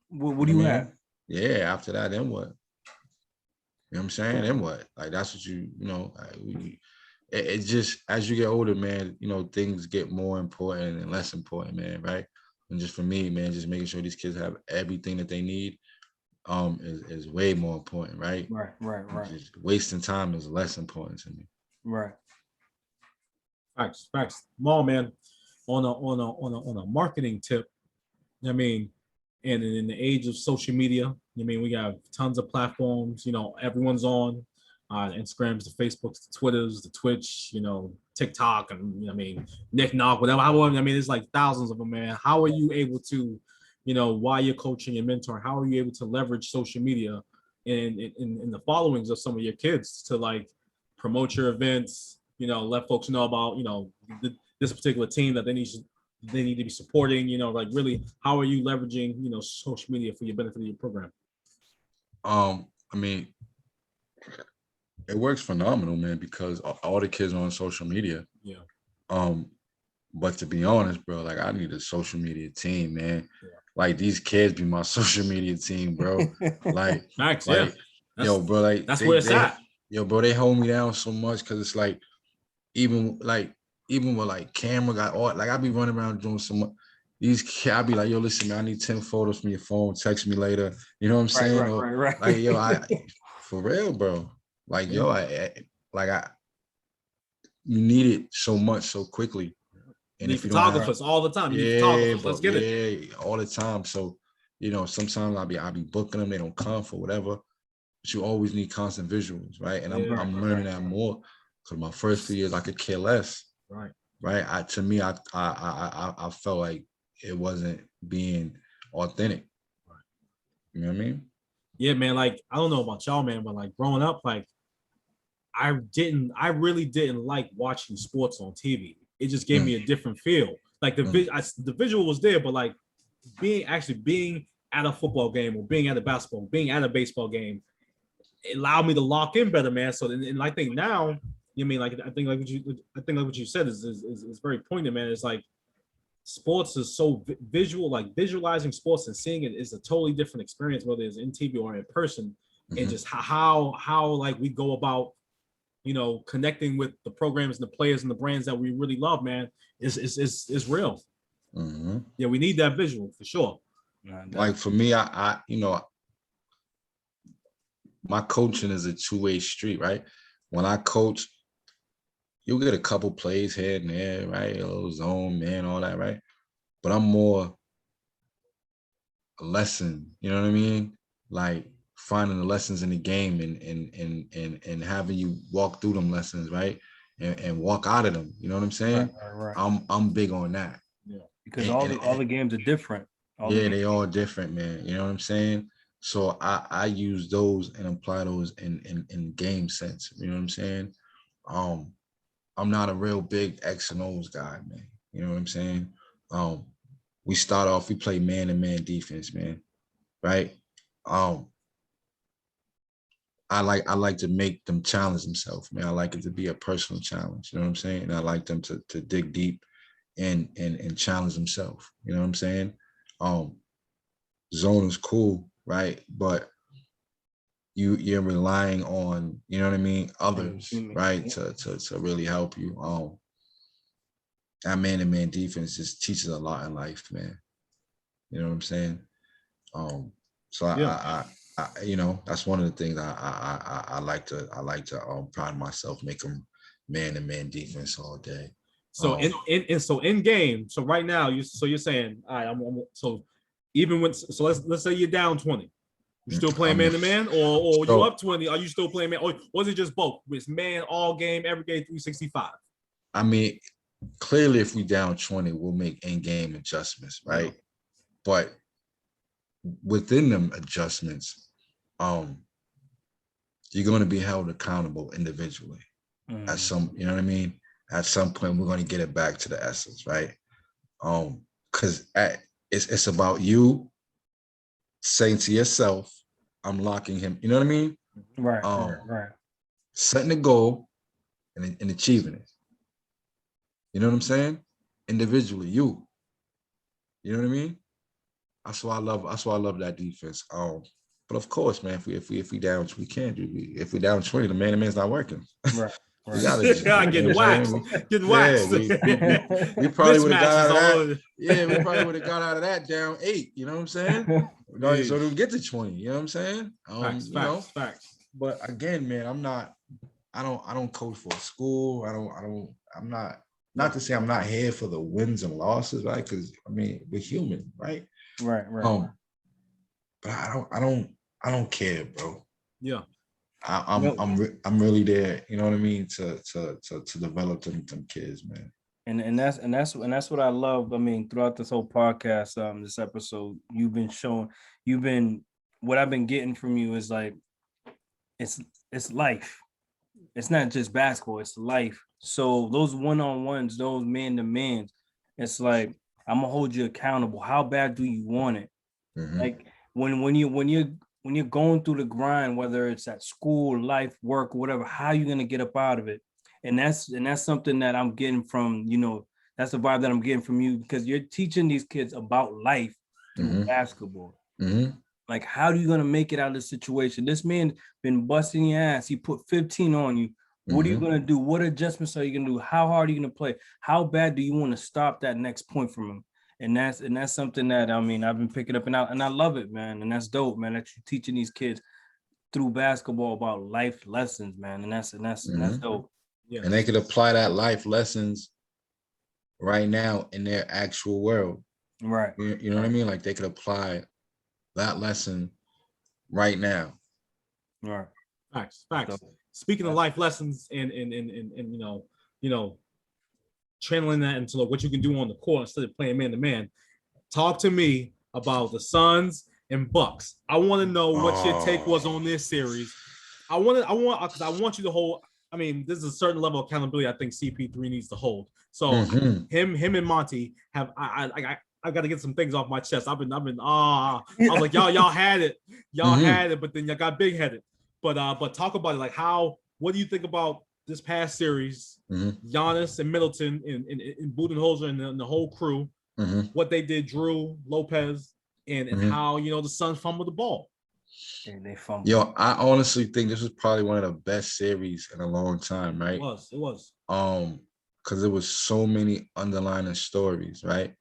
what do you have? Yeah, after that, then what? You know what I'm saying? Then what? Like, that's what it just, as you get older, man, things get more important and less important, man, right? And just for me, man, just making sure these kids have everything that they need is way more important, right? Right. Just wasting time is less important to me. Right. Facts. Small man, on a marketing tip, and in the age of social media, we got tons of platforms, everyone's on, Instagrams, the Facebooks, the Twitters, the Twitch, TikTok, and Nick Knock, whatever. There's like thousands of them, man. How are you able to, while you're coaching and mentoring, how are you able to leverage social media in the followings of some of your kids to like promote your events, let folks know about, this particular team that they need to be supporting, like really, how are you leveraging, social media for your benefit of your program? It works phenomenal, man, because all the kids are on social media. Yeah. But to be honest, bro, like I need a social media team, man. Yeah. Like these kids be my social media team, bro. Like, Max, like, yeah. Yo, bro, like that's where it's at. Yo, bro, they hold me down so much because it's like, even with like camera got all, like I be running around doing some. These kids, I be like, yo, listen, man, I need 10 photos from your phone. Text me later. You know what I'm saying? Right. Like, yo, for real, bro. Like, yo, you need it so much so quickly. And if you photographers all the time, you need photographers. Let's get it. All the time. So, sometimes I'll be booking them. They don't come for whatever. But you always need constant visuals, right? And I'm learning that more because my first 2 years I could care less. Right. Right. To me, I felt like it wasn't being authentic. Right. You know what I mean? Yeah, man. Like, I don't know about y'all, man, but like growing up, like I really didn't like watching sports on TV. It just gave me a different feel. Like the visual was there, but like being at a football game or being at a basketball, being at a baseball game, it allowed me to lock in better, man. So and I think now, I think what you said is very poignant, man. It's like sports is so visual, like visualizing sports and seeing it is a totally different experience, whether it's in TV or in person. And just how like we go about, connecting with the programs and the players and the brands that we really love, man, is real. Yeah, we need that visual for sure. Like for me, I my coaching is a two-way street, right? When I coach, you'll get a couple plays here and there, right? A little zone, man, all that, right? But I'm more a lesson, you know what I mean? Like finding the lessons in the game and having you walk through them lessons, right? And walk out of them. You know what I'm saying? Right. I'm big on that. Yeah. Because all the games are different. They all different, man. You know what I'm saying? So I use those and apply those in game sense. You know what I'm saying? I'm not a real big X and O's guy, man. You know what I'm saying? We start off, we play man-to-man defense, man. Right? I like to make them challenge themselves, man. I like it to be a personal challenge. You know what I'm saying? And I like them to dig deep and challenge themselves. You know what I'm saying? Zone is cool, right? But you're relying on, you know what I mean, others, right, to really help you. That man-to-man defense just teaches a lot in life, man. You know what I'm saying? So I you know, that's one of the things I like to pride myself, make them man-to-man defense all day. So in game, so right now you're saying, all right, so even when, so let's say you're down 20, you still playing man to man, or you up 20, are you still playing man, or was it just both? It's man all game, every game, 365? I mean, clearly if we down 20, we'll make in-game adjustments, right? Yeah. But within them adjustments, you're going to be held accountable individually at some, you know what I mean? At some point, we're going to get it back to the essence, right? Because it's about you saying to yourself, I'm locking him, you know what I mean? Right. Setting a goal and achieving it. You know what I'm saying? Individually, you know what I mean? That's why I love that defense. But of course, man, if we down, we can't do. If we down 20, the man-to-man's not working. Right. We gotta getting waxed. Getting waxed. We probably would have got out of that. Yeah, we probably would have got out of that down 8. You know what I'm saying? So we get to 20. You know what I'm saying? Facts. But again, man, I don't coach for a school. I'm not to say I'm not here for the wins and losses, right? Because I mean, we're human, right? Right. But I don't care, bro. Yeah. I'm really there, you know what I mean, to develop them kids, man. And that's what I love. I mean, throughout this whole podcast, this episode, what I've been getting from you is like, it's life. It's not just basketball, it's life. So those one-on-ones, those man-to-mans, it's like, I'm gonna hold you accountable. How bad do you want it? Mm-hmm. Like when you're going through the grind, whether it's at school, life, work, whatever, how are you gonna get up out of it? And that's something that I'm getting from, you know, that's the vibe that I'm getting from you, because you're teaching these kids about life through basketball. Like, how are you gonna make it out of the situation? This man been busting your ass. He put 15 on you. What are you gonna do? What adjustments are you gonna do? How hard are you gonna play? How bad do you want to stop that next point from him? And that's something that, I mean, I've been picking up, and I love it, man. And that's dope, man, that you're teaching these kids through basketball about life lessons, man. And that's dope. Yeah. And they could apply that life lessons right now in their actual world. Right. You know what I mean? Like, they could apply that lesson right now. Right. Facts. Speaking of life lessons and you know, channeling that into what you can do on the court instead of playing man to man. Talk to me about the Suns and Bucks. I want to know what your take was on this series. I want you to hold. I mean, there's a certain level of accountability I think CP3 needs to hold. So him and Monty have. I got to get some things off my chest. I was like, y'all had it, had it, but then y'all got big headed. But talk about it. Like, what do you think about this past series? Giannis and Middleton and Budenholzer and the whole crew, what they did, Drew, Lopez, and how, you know, the Suns fumbled the ball. And they fumbled. Yo, I honestly think this was probably one of the best series in a long time, right? It was. Because there was so many underlying stories, right?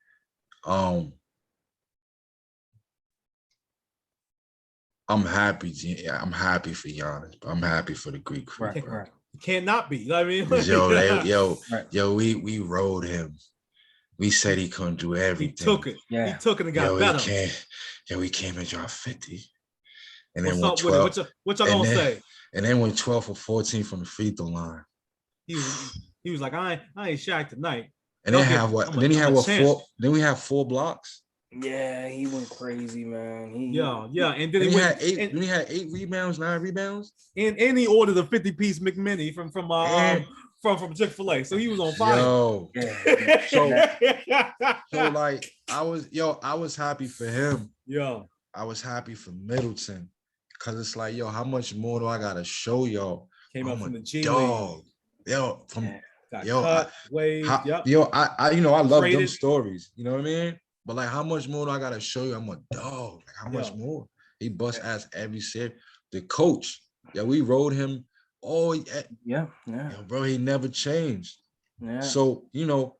I'm happy for Giannis, but I'm happy for the Greek crew. Right. Cannot be. I mean, we rode him. We said he couldn't do everything. He took it. Yeah. He took it and got better. We came and dropped 50. And what's then up 12, with it? What y'all gonna say? And then went 12 for 14 from the free throw line. He was like, I ain't Shaq tonight. And then have what? Then he had what? 4? Then we have 4 blocks. Yeah, he went crazy, man. And then he had 8. Then he had 8 rebounds, 9 rebounds. And he ordered a 50-piece McMini from Chick-fil-A. So he was on fire. So like I was happy for him. Yeah. I was happy for Middleton, because it's like, how much more do I gotta show y'all? Came up from the G League. Got cut, waved, I love them stories. You know what I mean? But like, how much more do I gotta show you? I'm a dog. Like, how much more? He bust ass every series. The coach, yeah, we rode him. Oh, Yeah. yo, bro, he never changed. Yeah. So, you know,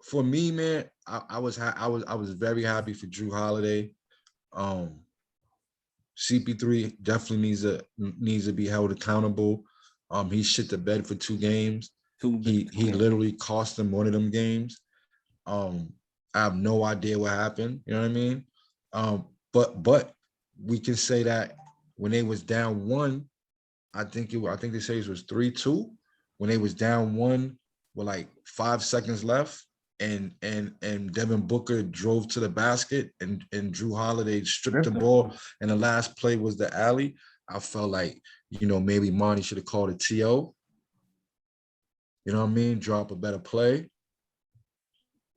for me, man, I was very happy for Drew Holiday. CP3 definitely needs to be held accountable. He shit the bed for 2 games. He literally cost them one of them games. I have no idea what happened. You know what I mean? But we can say that when they was down 1, I think they say it was 3-2. When they was down 1 with like 5 seconds left, and Devin Booker drove to the basket, and Drew Holiday stripped the ball, and the last play was the alley. I felt like, you know, maybe Monty should have called a TO. You know what I mean? Drop a better play.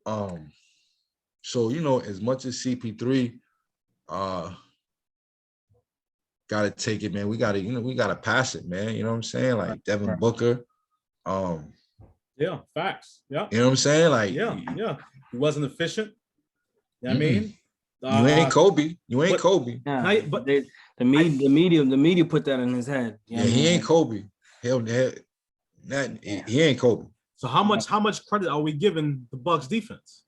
So, you know, as much as CP3 gotta take it, man, we gotta pass it, man. You know what I'm saying? Like Devin Booker. Yeah, facts. Yeah. You know what I'm saying? Like, yeah. He wasn't efficient. You know what I mean? You ain't Kobe. You ain't Kobe. Yeah, but the media put that in his head. Yeah, he ain't Kobe. He ain't Kobe. So how much credit are we giving the Bucks defense?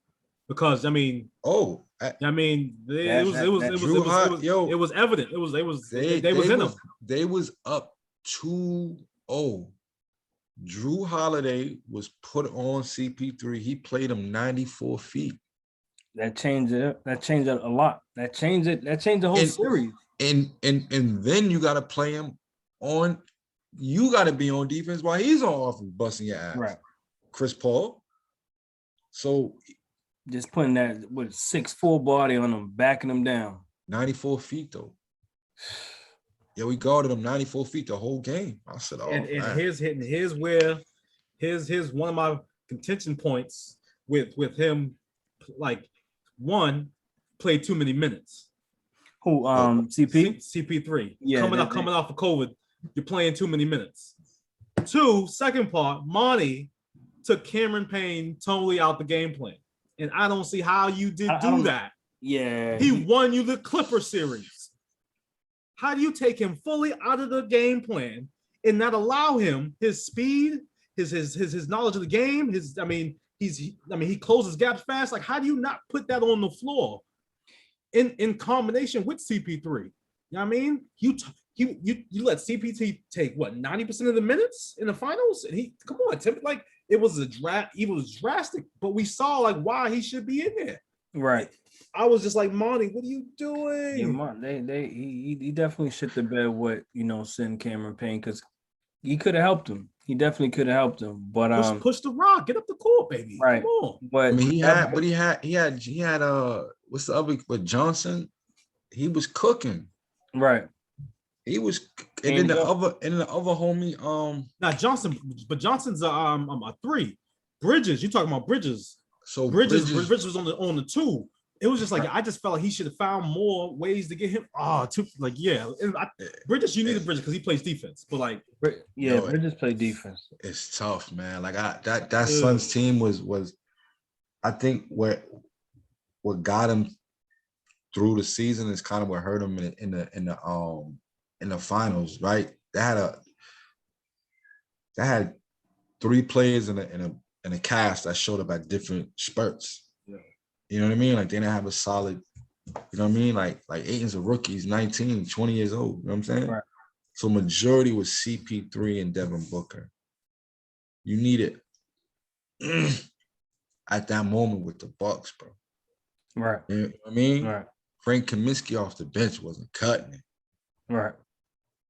Because I mean, it was evident. They was in them. They was up 2-0. Drew Holiday was put on CP3. He played him 94 feet. That changed it. That changed it a lot. That changed the whole series. And then you got to play him on. You got to be on defense while he's on offense, busting your ass. Right. Chris Paul. So just putting that with 6'4" body on him, backing him down. 94 feet though. Yeah, we guarded him 94 feet the whole game. I said, oh, and here's where one of my contention points with him, like, one, played too many minutes. Who CP? CP3. Yeah, coming off of COVID, you're playing too many minutes. 2, second part, Monty took Cameron Payne totally out the game plan. And I don't see how you did that. Yeah. He won you the Clipper series. How do you take him fully out of the game plan and not allow him his speed, his knowledge of the game, he closes gaps fast. Like, how do you not put that on the floor in combination with CP3? You know what I mean? You let CP3 take what, 90% of the minutes in the finals? And he, come on, Tim, like, it was drastic, but we saw like why he should be in there. Right. I was just like, Monty, what are you doing? Yeah, he definitely shit the bed with, sending Cameron Payne, because he could have helped him. He definitely could have helped him. But push the rock, get up the court, baby. Right. Come on. But I mean, he had what's the other with Johnson? He was cooking. Right. He was, and then the other homie, not Johnson, but Johnson's a 3. Bridges, you talking about Bridges? So Bridges was on the 2. It was just like, I just felt like he should have found more ways to get him. Bridges, you needed Bridges because he plays defense, but like, Bridges play defense. It's tough, man. Like that Suns team was, I think what got him through the season is kind of what hurt him in the finals, right? They had 3 players in a cast that showed up at different spurts. Yeah. You know what I mean? Like, they didn't have a solid, you know what I mean? Like Ayton's a rookie, he's 19, 20 years old. You know what I'm saying? Right. So majority was CP3 and Devin Booker. You need it at that moment with the Bucks, bro. Right. You know what I mean? Right. Frank Kaminsky off the bench wasn't cutting it. Right.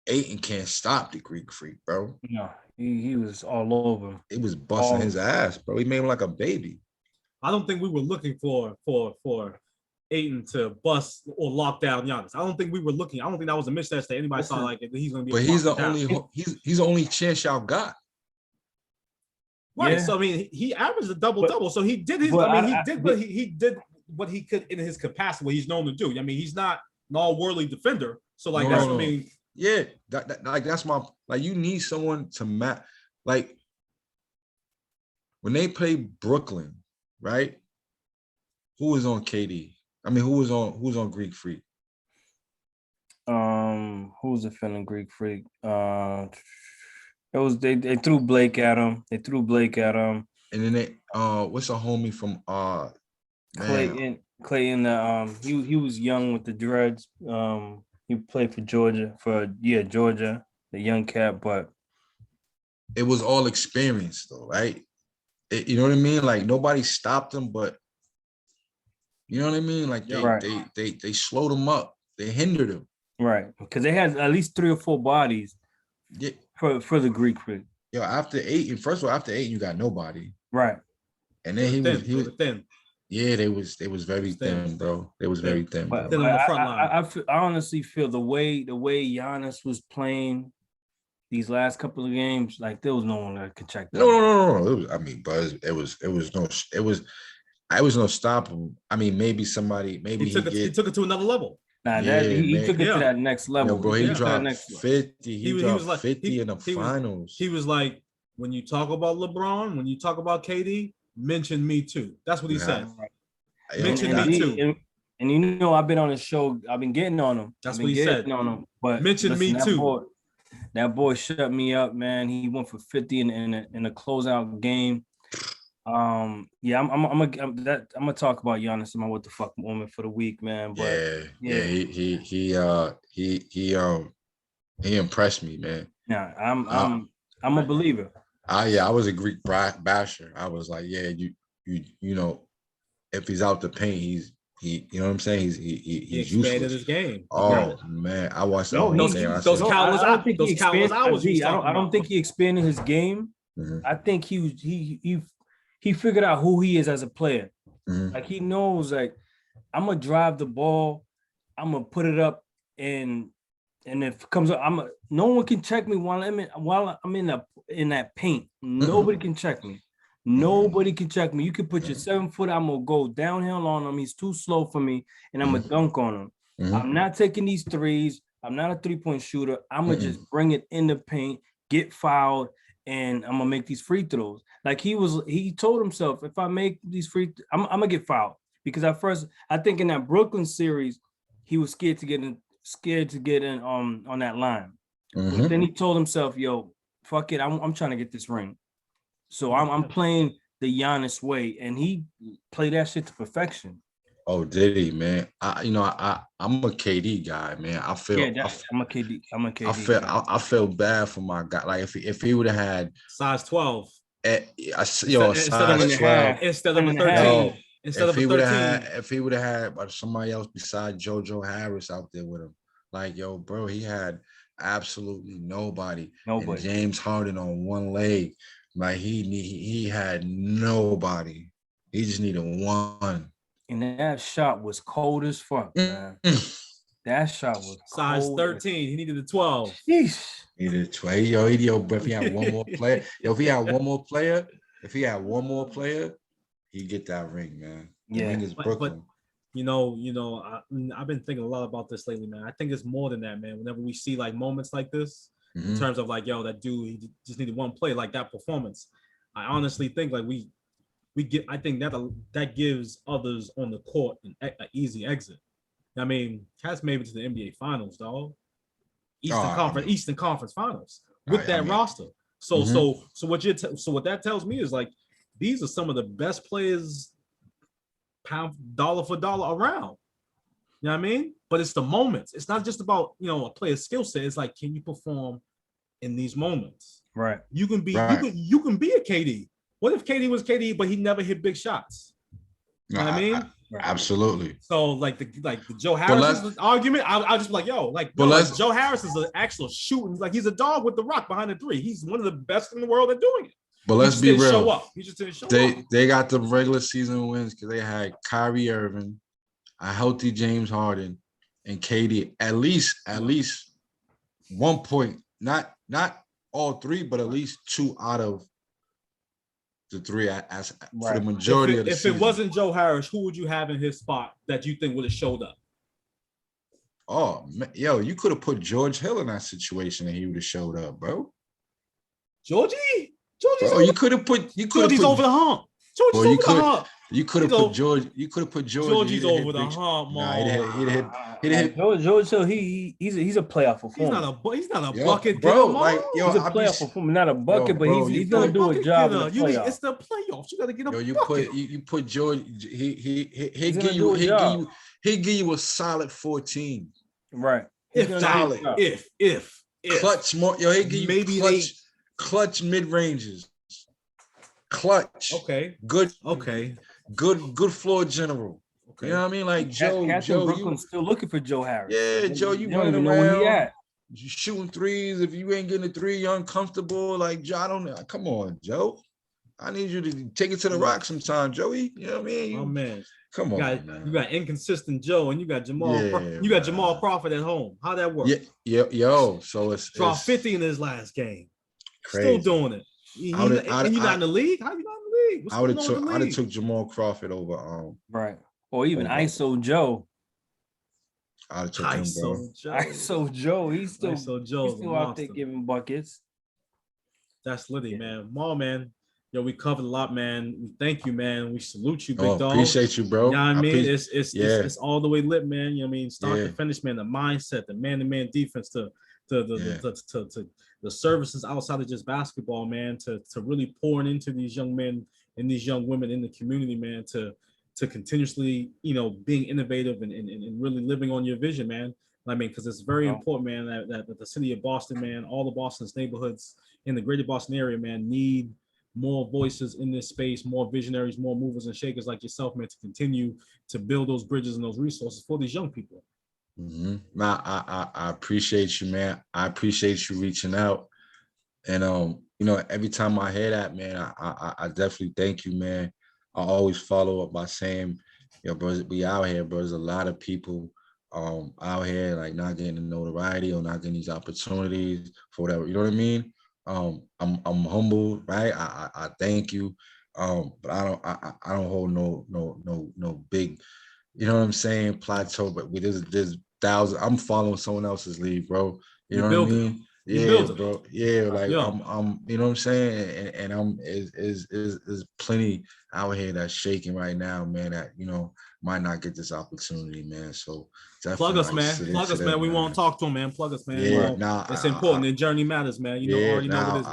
Ayton can't stop the Greek Freak, bro. No, he was all over him. It was busting his ass, bro. He made him like a baby. I don't think we were looking for Ayton to bust or lock down Giannis. I don't think that was a mismatch that anybody saw like he's going to be. But he's the only chance y'all got. Right. Yeah. So I mean, he averaged a double. So he did his. He did what he could in his capacity, what he's known to do. I mean, he's not an all-worldly defender. So like I mean. Yeah, that's my, like, you need someone to match. Like, when they play Brooklyn, right? who was on KD? I mean, who was on Greek Freak? Who was defending Greek Freak? It was they threw Blake at him. They threw Blake at him. And then they what's a homie from man. Clayton, he was young with the dreads. He played for Georgia Georgia, the young cat, but It was all experience though, right? You know what I mean? Like nobody stopped him, but you know what I mean? Like they slowed him up. They hindered him. Right. Because they had at least 3 or 4 bodies for the Greek Freak. Yo, after 8, and first of all, after 8, you got nobody. Right. And then he was thin. Yeah, they was very thin, bro. They was very thin, bro. Thin on the front line. I honestly feel the way Giannis was playing these last couple of games, like there was no one that could check that. No. I was no stopping. I mean, maybe somebody, he took it to another level. He took it to that next level. Yo, bro, he dropped 50. He dropped like, 50 in the finals. He was like, when you talk about LeBron, when you talk about KD, mention me too. That's what he said. Mention me too. And you know, I've been on the show. I've been getting on him. That's what he said. On him, but mention me too. That boy shut me up, man. He went for 50 in a closeout game. I'm gonna talk about Giannis in my what the fuck moment for the week, man. But he impressed me, man. Yeah, I'm a believer. I was a Greek basher. I was like, yeah, you know, if he's out the paint, he's you know what I'm saying? He's expanded useless. his game. Oh man, I watched that whole thing. Those countless hours. I don't think he expanded his game. Mm-hmm. I think he figured out who he is as a player. Mm-hmm. Like he knows, like I'm gonna drive the ball, I'm gonna put it up, and if it comes up, no one can check me while I'm in that paint. Nobody can check me. Nobody can check me. You can put your 7 foot. I'm gonna go downhill on him. He's too slow for me, and I'm gonna dunk on him. I'm not taking these threes. I'm not a 3-point shooter. I'm gonna just bring it in the paint, get fouled, and I'm gonna make these free throws. Like he told himself, if I make these I'm gonna get fouled. Because at first, I think in that Brooklyn series, he was scared to get in on that line. But then he told himself, yo, fuck it, I'm trying to get this ring. So I'm playing the Giannis way, and he played that shit to perfection. Oh, did he, man? I'm a KD guy, man. I'm a KD. I feel bad for my guy. Like if he would have had size 12, size 12 instead of a 13. If he would have had somebody else besides JoJo Harris out there with him, like yo, bro, he had absolutely nobody. And James Harden on one leg. Like he had nobody. He just needed one. And that shot was cold as fuck, man. That shot was size 13. He needed a 12. Sheesh. He needed a 12. But if he had one more player, if he had one more player, he'd get that ring, man. The ring is Brooklyn. But I've been thinking a lot about this lately, man. I think it's more than that, man. Whenever we see like moments like this, in terms of like, yo, that dude, he just needed one play, like that performance. I honestly think like we get. I think that gives others on the court an easy exit. I mean, Cat's made it to the NBA Finals, dog. Eastern Conference Finals with that roster. So what that tells me is like these are some of the best players, dollar for dollar around. You know what I mean? But it's the moments. It's not just about, a player's skill set. It's like, can you perform in these moments? Right. You can be you can be a KD. What if KD was KD, but he never hit big shots? You know what I mean? Absolutely. So like the Joe Harris argument, I'll just be like, yo, Joe Harris is an actual shooting, like he's a dog with the rock behind the three. He's one of the best in the world at doing it. But let's be real. Show up. He just didn't show up. They got the regular season wins because they had Kyrie Irving, a healthy James Harden, and KD. At least 1 point. Not all three, but at least 2 out of the 3 for the majority of the season. If it wasn't Joe Harris, who would you have in his spot that you think would have showed up? Oh, yo, you could have put George Hill in that situation and he would have showed up, bro. Georgie's you could have put Georgie's over the hump. Georgie's over the hump. You could have He's put over- George. You could have put George. Georgie's over the hump, Nah, he'd hit. Like, George Hill, he's a playoff performer. He's not a Yo, bucket bro, getter, like, yo, He's a I be, playoff performer, not a bucket, but bro, he's you gonna put- do a job in the It's playoffs. the playoffs. You gotta get a yo, you bucket. put you put George. He He's give gonna you do a job. he give you a solid 14. Right. He's If gonna solid. do a job. if Clutch more. Yo, he give you maybe clutch mid ranges. Clutch. Okay. Good floor general. Okay. You know what I mean? Like Joe, Brooklyn's still looking for Joe Harris. Yeah, Joe, you don't running even know where he around, at. you shooting threes. If you ain't getting a three, you're uncomfortable. Like Joe, I don't know. Come on, Joe. I need you to take it to the rock sometime, Joey. You know what I mean? Oh man. Come on, man. You got inconsistent Joe and you got Jamal. Yeah, you got Jamal Crawford at home. How that work? Yeah, yo. So it's dropped 50 in his last game. Crazy. Still doing it. And you're not in the league? How you not in the league? I would have took Jamal Crawford over right. Or even ISO Joe. I'd have took him, bro. ISO Joe. He's still out there giving buckets. That's Liddy, man. Maul, man. Yo, we covered a lot, man. We thank you, man. We salute you, big dog. Appreciate you, bro. You know what I mean? It's all the way lit, man. You know what I mean? Start to finish, man. The mindset, the man-to-man defense, the services outside of just basketball, man. To really pouring into these young men and these young women in the community, man. To continuously, being innovative and really living on your vision, man. I mean, because it's very important, man, that the city of Boston, man, all the Boston's neighborhoods in the greater Boston area, man, need more voices in this space, more visionaries, more movers and shakers like yourself, man, to continue to build those bridges and those resources for these young people. Mm-hmm. I appreciate you, man. I appreciate you reaching out. And every time I hear that, man, I definitely thank you, man. I always follow up by saying, bro, we out here, bro. There's a lot of people out here like not getting the notoriety or not getting these opportunities for whatever. You know what I mean? I'm humble, right? I thank you. But I don't hold no big, you know what I'm saying, plateau. But there's thousands. I'm following someone else's lead, bro. You know what I mean? Yeah, bro. Yeah, like I'm you know what I'm saying? And I'm is plenty out here that's shaking right now, man, that might not get this opportunity, man. So plug us, man. Plug us, man. We won't talk to him, man. Plug us, man. Yeah, it's important. The journey matters, man. Already know what it is.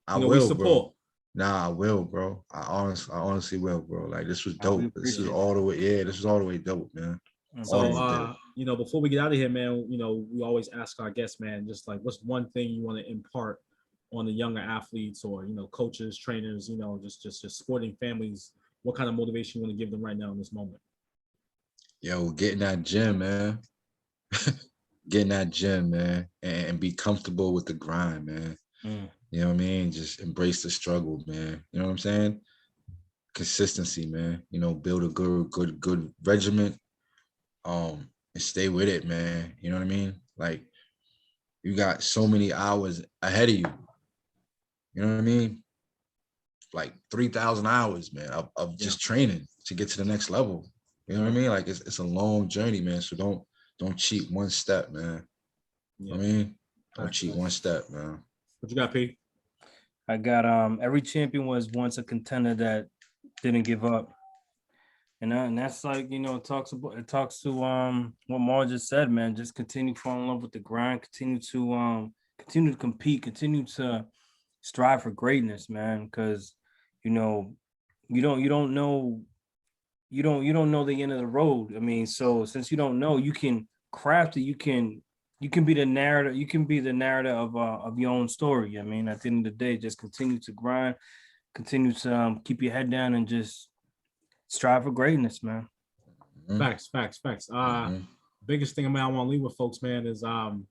I will, we support. Bro. I will, bro. I honestly will, bro. Like this was dope. This is all the way. Yeah, this is all the way dope, man. So, before we get out of here, man, we always ask our guests, man, just like, what's one thing you want to impart on the younger athletes or, coaches, trainers, just sporting families? What kind of motivation you want to give them right now in this moment? Yo, get in that gym, man. Get in that gym, man, and be comfortable with the grind, man. You know what I mean? Just embrace the struggle, man. You know what I'm saying? Consistency, man. Build a good regiment. And stay with it, man. You know what I mean? Like, you got so many hours ahead of you. You know what I mean? Like 3,000 hours, man, of just training to get to the next level. You know what I mean? Like it's a long journey, man. So don't cheat one step, man. You know what I mean? Don't cheat one step, man. What you got, P? I got every champion was once a contender that didn't give up. And that's like, it talks to what Maul just said, man. Just continue to fall in love with the grind, continue to compete, continue to strive for greatness, man. Because you don't know the end of the road. I mean, so since you don't know, you can craft it, you can be the narrator of your own story. I mean, at the end of the day, just continue to grind, continue to keep your head down and just strive for greatness, man. Facts. Biggest thing, I want to leave with folks, man, is don't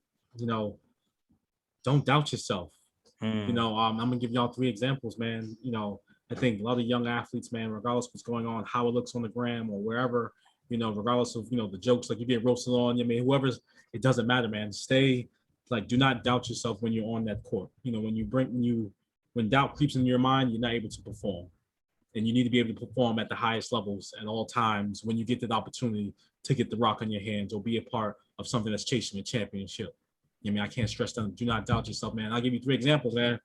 doubt yourself. I'm gonna give y'all 3 examples, man. I think a lot of young athletes, man, regardless of what's going on, how it looks on the gram or wherever, regardless of the jokes like you get roasted on, whoever's, it doesn't matter, man. Stay, like, do not doubt yourself when you're on that court. When doubt creeps in your mind, you're not able to perform. And you need to be able to perform at the highest levels at all times when you get the opportunity to get the rock on your hands or be a part of something that's chasing a championship. I can't stress that. Do not doubt yourself, man. I'll give you 3 examples, man.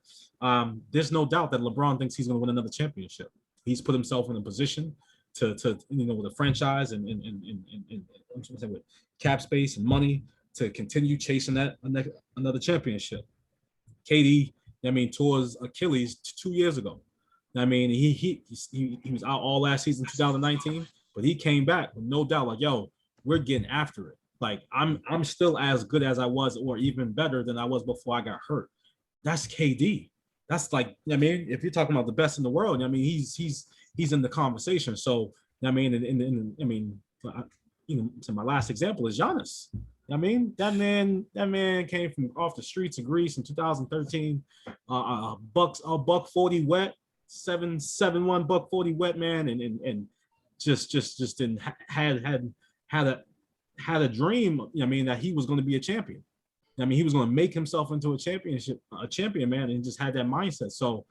There's no doubt that LeBron thinks he's going to win another championship. He's put himself in a position to with a franchise and I'm trying to say with cap space and money to continue chasing that another championship. KD, towards Achilles 2 years ago. I mean, he was out all last season, 2019, but he came back with no doubt. Like, yo, we're getting after it. Like, I'm still as good as I was, or even better than I was before I got hurt. That's KD. That's like, if you're talking about the best in the world, he's in the conversation. So, so my last example is Giannis. That man came from off the streets of Greece in 2013. Buck 40 wet, 771 buck 40 wet, man, and just didn't had a dream. That he was going to be a champion. He was going to make himself into a champion, man, and just had that mindset. So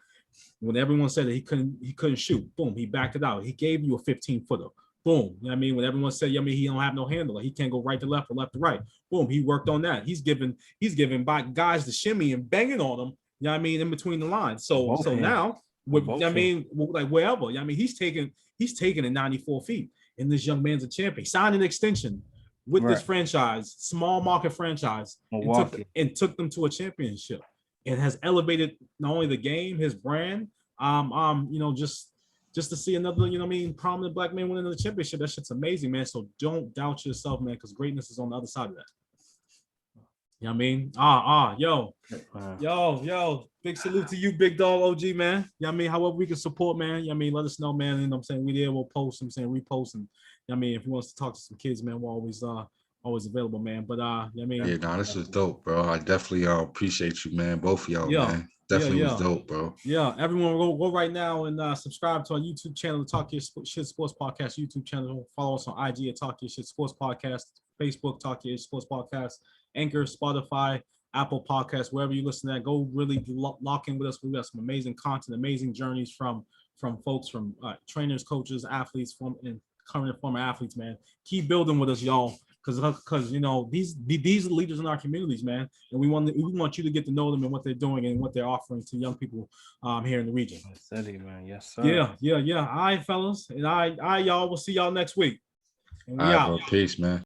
when everyone said that he couldn't shoot, boom, he backed it out. He gave you a 15-footer. Boom. When everyone said, he don't have no handle, he can't go right to left or left to right. Boom, he worked on that. He's giving by guys the shimmy and banging on them. In between the lines. So now with like wherever, he's taking it 94 feet, and this young man's a champion. Signed an extension with this franchise, small market franchise, and took them to a championship, and has elevated not only the game, his brand. Just to see another, prominent black man winning the championship, that shit's amazing, man. So don't doubt yourself, man, because greatness is on the other side of that. You know what I mean? Yo, big salute to you, big dog OG, man. You know what I mean? However we can support, man. You know what I mean? Let us know, man. You know what I'm saying? We there, we'll post, repost, and you know what I mean? If you want us to talk to some kids, man, we're always available, man. But you know what I mean? Yeah, no, this was dope, bro. I definitely appreciate you, man. Both of y'all, man. Definitely was dope, bro. Yeah, everyone go right now and subscribe to our YouTube channel, the Talk Your Shit Sports Podcast YouTube channel. Follow us on IG at Talk Your Shit Sports Podcast, Facebook Talk Your Shit Sports Podcast, Anchor, Spotify, Apple Podcasts, wherever you listen to that. Go really lock in with us. We got some amazing content, amazing journeys from folks, from trainers, coaches, athletes, and current and former athletes, man. Keep building with us, y'all. Because these are leaders in our communities, man, and we want you to get to know them and what they're doing and what they're offering to young people here in the region. Man. Yes, sir. Yeah. All right, fellas, and I y'all. We'll see y'all next week. And we all right, out. bro. Peace, man.